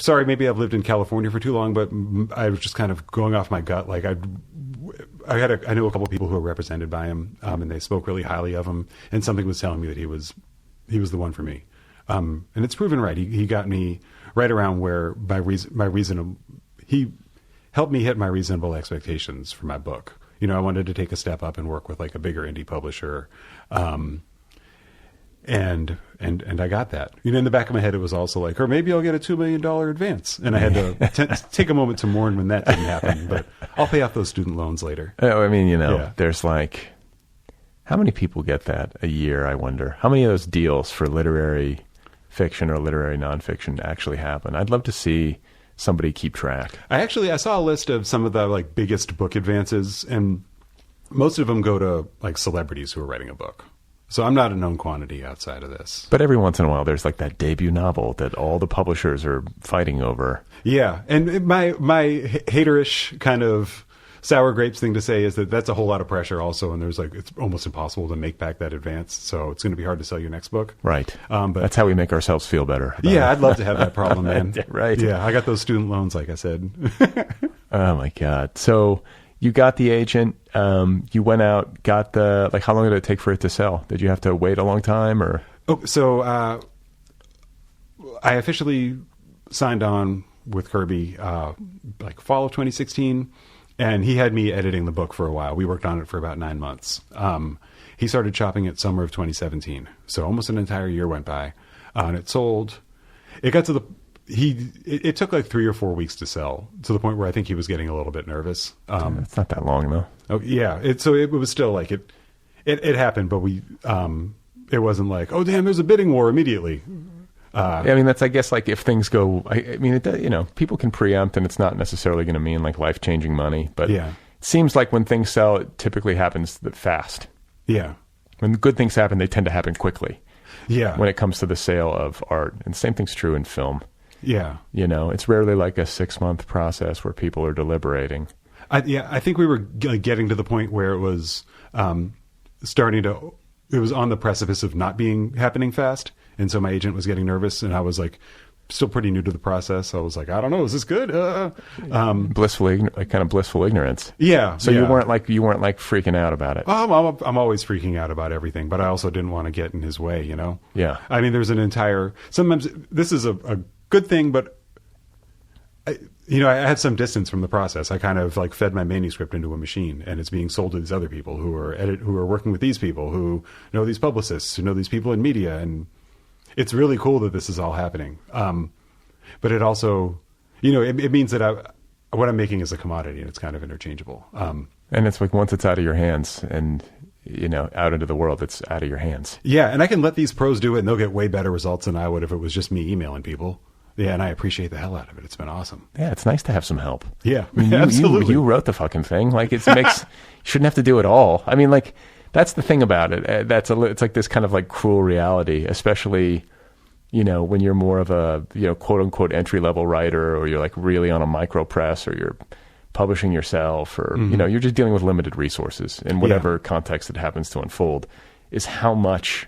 sorry, maybe I've lived in California for too long, but I was just kind of going off my gut. Like, I knew a couple of people who were represented by him, and they spoke really highly of him, and something was telling me that he was the one for me. And it's proven right. He got me right around where he helped me hit my reasonable expectations for my book. You know, I wanted to take a step up and work with, like, a bigger indie publisher. And I got that. You know, in the back of my head, it was also like, or maybe I'll get a $2 million advance. And I had to take a moment to mourn when that didn't happen, but I'll pay off those student loans later. Oh, I mean, you know, there's like, how many people get that a year, I wonder? How many of those deals for literary fiction or literary nonfiction actually happen? I'd love to see somebody keep track. I saw a list of some of the, like, biggest book advances, and most of them go to, like, celebrities who are writing a book. So I'm not a known quantity outside of this. But every once in a while, there's like that debut novel that all the publishers are fighting over. Yeah, and my haterish kind of sour grapes thing to say is that that's a whole lot of pressure also, and there's like it's almost impossible to make back that advance, so it's going to be hard to sell your next book. Right. But that's how we make ourselves feel better. Yeah, I'd love to have that problem, man. Right. Yeah, I got those student loans, like I said. Oh my God. So you got the agent, you went out, got the, like, how long did it take for it to sell? Did you have to wait a long time or? Oh, so I officially signed on with Kirby like fall of 2016, and he had me editing the book for a while. We worked on it for about 9 months. He started chopping it summer of 2017, so almost an entire year went by, and it sold. It got to the it took like 3 or 4 weeks to sell, to the point where I think he was getting a little bit nervous. It's not that long though. Oh yeah, it was still like it happened, but it wasn't like, oh damn, there's a bidding war immediately. I mean, that's, I guess, like if things go, I mean, people can preempt, and it's not necessarily going to mean like life-changing money, but yeah. It seems like when things sell, it typically happens fast. Yeah. When good things happen, they tend to happen quickly. Yeah. When it comes to the sale of art, and the same thing's true in film. Yeah. It's rarely like a 6-month process where people are deliberating. I think we were getting to the point where it was it was on the precipice of not happening fast. And so my agent was getting nervous, and I was like still pretty new to the process. So I was like, I don't know, is this good? Blissful ignorance. Yeah. So you weren't like freaking out about it. I'm always freaking out about everything, but I also didn't want to get in his way, Yeah. I mean, sometimes this is a good thing, but I had some distance from the process. I kind of like fed my manuscript into a machine, and it's being sold to these other people who are working with these people, who know these publicists, who know these people in media, and it's really cool that this is all happening. But it also, it means that what I'm making is a commodity, and it's kind of interchangeable. And it's like once it's out of your hands and, out into the world, it's out of your hands. Yeah, and I can let these pros do it, and they'll get way better results than I would if it was just me emailing people. Yeah, and I appreciate the hell out of it. It's been awesome. Yeah, it's nice to have some help. Yeah, I mean, absolutely. You wrote the fucking thing. Like, you shouldn't have to do it all. I mean, like, that's the thing about it. It's like this kind of like cruel reality, especially, when you're more of a, quote unquote entry level writer, or you're like really on a micro press, or you're publishing yourself, or, you're just dealing with limited resources in whatever context it happens to unfold, is how much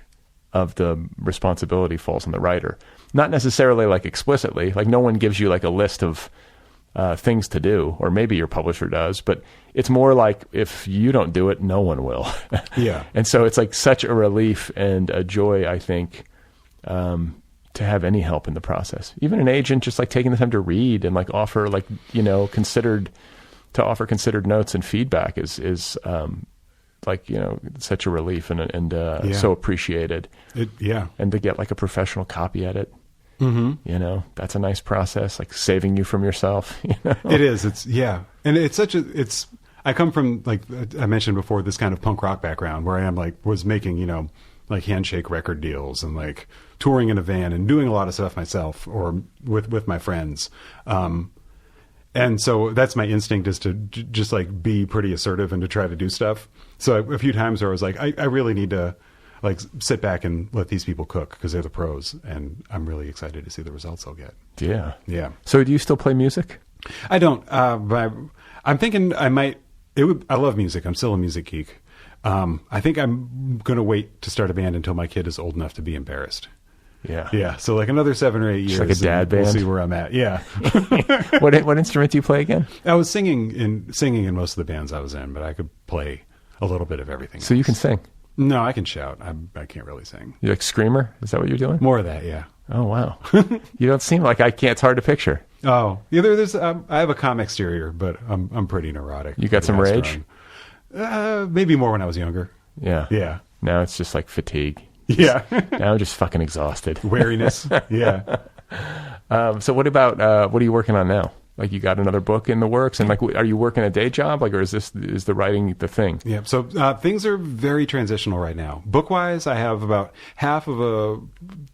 of the responsibility falls on the writer. Not necessarily like explicitly, like no one gives you like a list of things to do, or maybe your publisher does, but it's more like if you don't do it, no one will. Yeah. And so it's like such a relief and a joy, I think, to have any help in the process. Even an agent just like taking the time to read and like offer like, considered notes and feedback is like, such a relief and so appreciated. And to get like a professional copy edit, that's a nice process, like saving you from yourself. It is. And I come from, like I mentioned before, this kind of punk rock background where I am was making, like handshake record deals and like touring in a van and doing a lot of stuff myself or with my friends. And so that's my instinct, is to just like be pretty assertive and to try to do stuff. So a few times where I was like, I really need to like sit back and let these people cook because they're the pros, and I'm really excited to see the results I'll get. Yeah. Yeah. So do you still play music? I don't, but I'm thinking I might. I love music. I'm still a music geek. I think I'm going to wait to start a band until my kid is old enough to be embarrassed. Yeah. Yeah. So like another 7 or 8 years. Just like a dad band. We'll see where I'm at. Yeah. What instrument do you play again? I was singing in most of the bands I was in, but I could play a little bit of everything. So you can sing? No, I can shout. I can't really sing. You're like screamer? Is that what you're doing? More of that, yeah. Oh, wow. You don't seem like it's hard to picture. Oh, yeah. There's I have a calm exterior, but I'm pretty neurotic. You got some rage? Maybe more when I was younger. Yeah. Yeah. Now it's just like fatigue. Yeah. Now I'm just fucking exhausted. Wariness. Yeah. So what are you working on now? Like, you got another book in the works, and like, are you working a day job? Like, or is the writing the thing? Yeah. So things are very transitional right now. Book wise, I have about half of a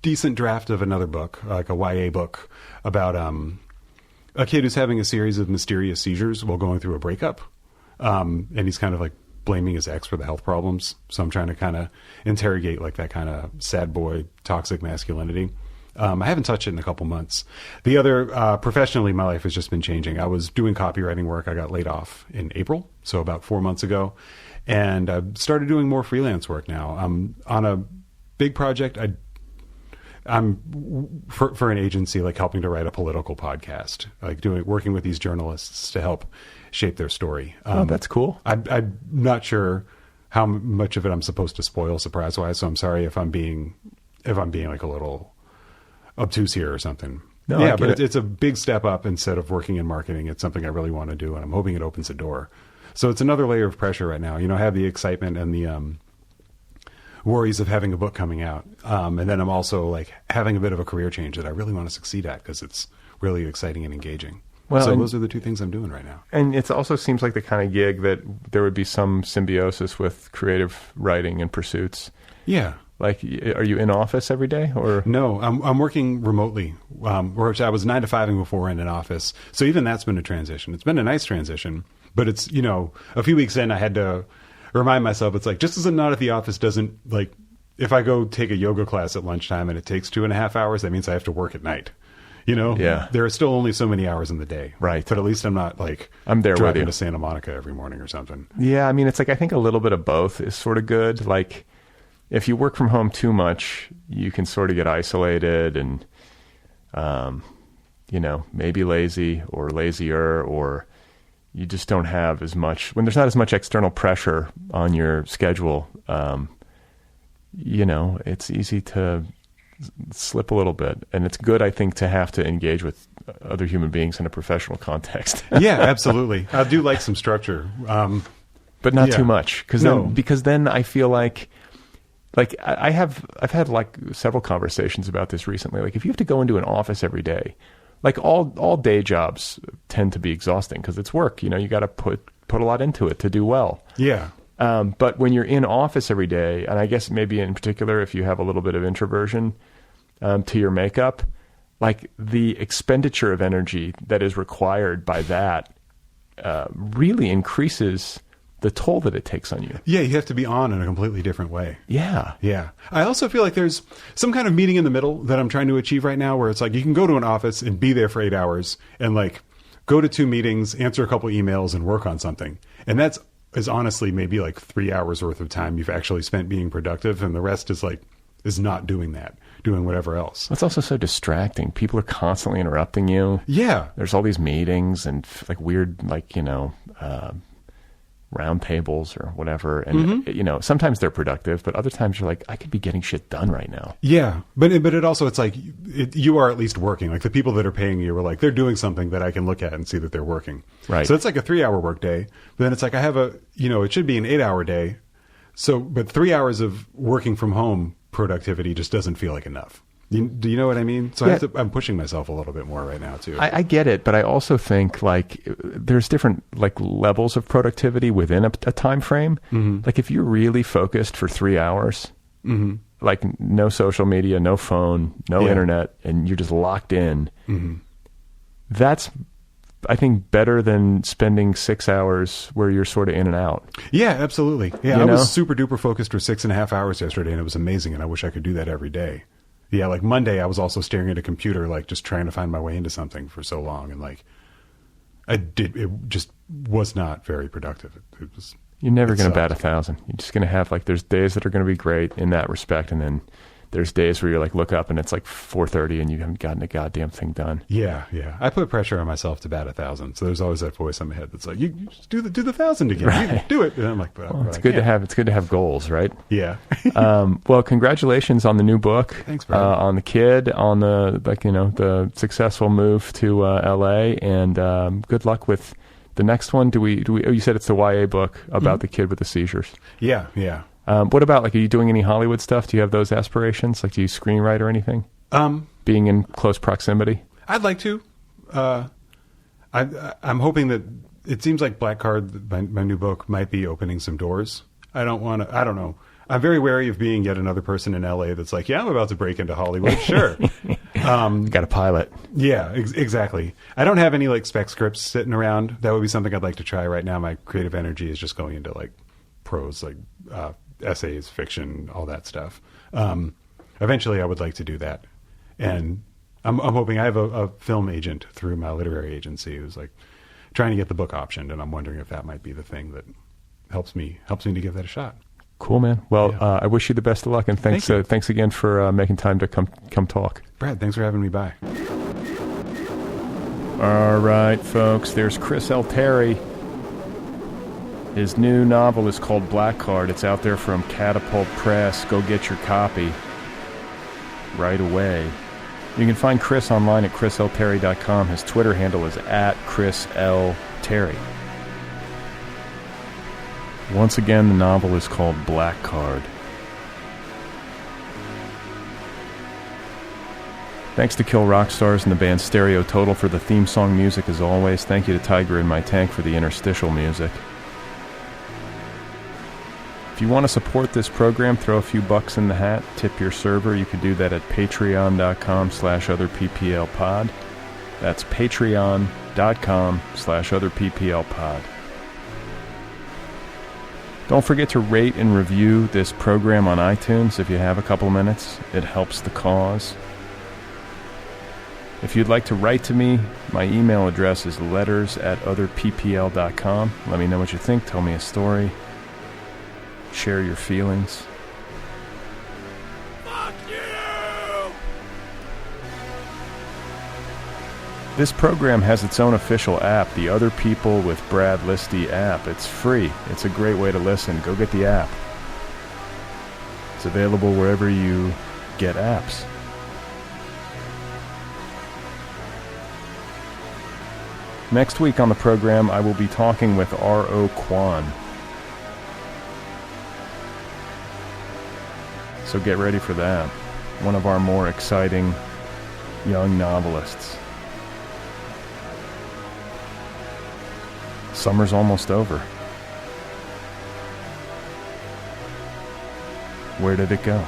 decent draft of another book, like a YA book about a kid who's having a series of mysterious seizures while going through a breakup. And he's kind of like blaming his ex for the health problems. So I'm trying to kind of interrogate like that kind of sad boy, toxic masculinity. I haven't touched it in a couple months. The other, professionally, my life has just been changing. I was doing copywriting work. I got laid off in April, so about 4 months ago. And I've started doing more freelance work now. I'm on a big project. I'm for an agency, like helping to write a political podcast, like working with these journalists to help shape their story. Oh, that's cool. I'm not sure how much of it I'm supposed to spoil surprise wise. So I'm sorry if I'm being like a little obtuse here or something. No, yeah, but it's a big step up. Instead of working in marketing, it's something I really want to do, and I'm hoping it opens a door. So it's another layer of pressure right now. I have the excitement and the worries of having a book coming out. And then I'm also like having a bit of a career change that I really want to succeed at because it's really exciting and engaging. Well, so those are the two things I'm doing right now. And it also seems like the kind of gig that there would be some symbiosis with creative writing and pursuits. Yeah. Like, are you in office every day or? No, I'm working remotely, which I was 9 to 5 before in an office. So even that's been a transition. It's been a nice transition, but it's, a few weeks in, I had to remind myself, it's like, just as I'm not at the office doesn't, like, if I go take a yoga class at lunchtime and it takes 2.5 hours, that means I have to work at night. Yeah. There are still only so many hours in the day. Right. But at least I'm not like I'm there driving to Santa Monica every morning or something. Yeah. I mean, it's like, I think a little bit of both is sort of good. Like, if you work from home too much, you can sort of get isolated and, maybe lazy or lazier, or you just don't have as much, when there's not as much external pressure on your schedule, it's easy to slip a little bit. And it's good, I think, to have to engage with other human beings in a professional context. Yeah, absolutely. I do like some structure. But not too much. Because then I feel like I've had like several conversations about this recently. Like, if you have to go into an office every day, like all day jobs tend to be exhausting because it's work. You got to put a lot into it to do well. Yeah. But when you're in office every day, and I guess maybe in particular if you have a little bit of introversion to your makeup, like the expenditure of energy that is required by that really increases the toll that it takes on you. Yeah, you have to be on in a completely different way. Yeah. Yeah. I also feel like there's some kind of meeting in the middle that I'm trying to achieve right now where it's like you can go to an office and be there for 8 hours and like go to 2 meetings, answer a couple emails, and work on something. And that's honestly maybe like 3 hours worth of time you've actually spent being productive, and the rest is not doing that, doing whatever else. It's also so distracting. People are constantly interrupting you. Yeah. There's all these meetings and like weird, like, round tables or whatever. And, sometimes they're productive, but other times you're like, I could be getting shit done right now. Yeah. But it also, it's like you are at least working. Like the people that are paying you are like, they're doing something that I can look at and see that they're working. Right. So it's like a 3-hour work day, but then it's like I have it should be an 8-hour day. So, but 3 hours of working from home productivity just doesn't feel like enough. Do you know what I mean? So yeah. I'm pushing myself a little bit more right now too. I get it, but I also think like there's different like levels of productivity within a time frame. Mm-hmm. Like if you're really focused for 3 hours, mm-hmm. like no social media, no phone, no internet, and you're just locked in, mm-hmm. that's, I think, better than spending 6 hours where you're sort of in and out. Yeah, absolutely. Yeah, I was super duper focused for 6.5 hours yesterday, and it was amazing, and I wish I could do that every day. Yeah, like Monday, I was also staring at a computer, like just trying to find my way into something for so long, and like it just was not very productive. It was. You're never going to bat 1,000. You're just going to have like, there's days that are going to be great in that respect, and then there's days where you're like, look up and it's like 4:30 and you haven't gotten a goddamn thing done. Yeah, yeah. I put pressure on myself to bat 1,000. So there's always that voice in my head that's like, you just do the 1,000 again. Right. You do it. And I'm like, well, it's good to have goals, right? Yeah. Well, congratulations on the new book. Thanks, Brad. On the kid, on the successful move to LA, and good luck with the next one. Oh, you said it's the YA book about the kid with the seizures. Yeah, yeah. What about, like, are you doing any Hollywood stuff? Do you have those aspirations? Like, do you screenwrite or anything? Being in close proximity? I'd like to. I'm hoping that it seems like Black Card, my new book, might be opening some doors. I don't know. I'm very wary of being yet another person in LA that's like, yeah, I'm about to break into Hollywood. Sure. Got a pilot. Yeah, exactly. I don't have any like spec scripts sitting around. That would be something I'd like to try right now. My creative energy is just going into like prose, like essays, fiction, all that stuff. Eventually, I would like to do that, and I'm hoping. I have a film agent through my literary agency who's like trying to get the book optioned, and I'm wondering if that might be the thing that helps me to give that a shot. Cool, man. Well, I wish you the best of luck, and thanks again for making time to come talk. Brad, thanks for having me by. All right, folks, there's Chris L. Terry. His new novel is called Black Card. It's out there from Catapult Press. Go get your copy right away. You can find Chris online at chrislterry.com. His Twitter handle is @ChrisLTerry. Once again, the novel is called Black Card. Thanks to Kill Rock Stars and the band Stereo Total for the theme song music as always. Thank you to Tiger in My Tank for the interstitial music. If you want to support this program, throw a few bucks in the hat, tip your server. You can do that at patreon.com/otherpplpod. That's patreon.com/otherpplpod. Don't forget to rate and review this program on iTunes if you have a couple minutes. It helps the cause. If you'd like to write to me, my email address is letters@otherppl.com. Let me know what you think. Tell me a story. Share your feelings. Fuck you! This program has its own official app, the Other People with Brad Listi app. It's free. It's a great way to listen. Go get the app. It's available wherever you get apps. Next week on the program, I will be talking with R.O. Kwan. So get ready for that. One of our more exciting young novelists. Summer's almost over. Where did it go?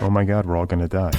Oh my God, we're all gonna die.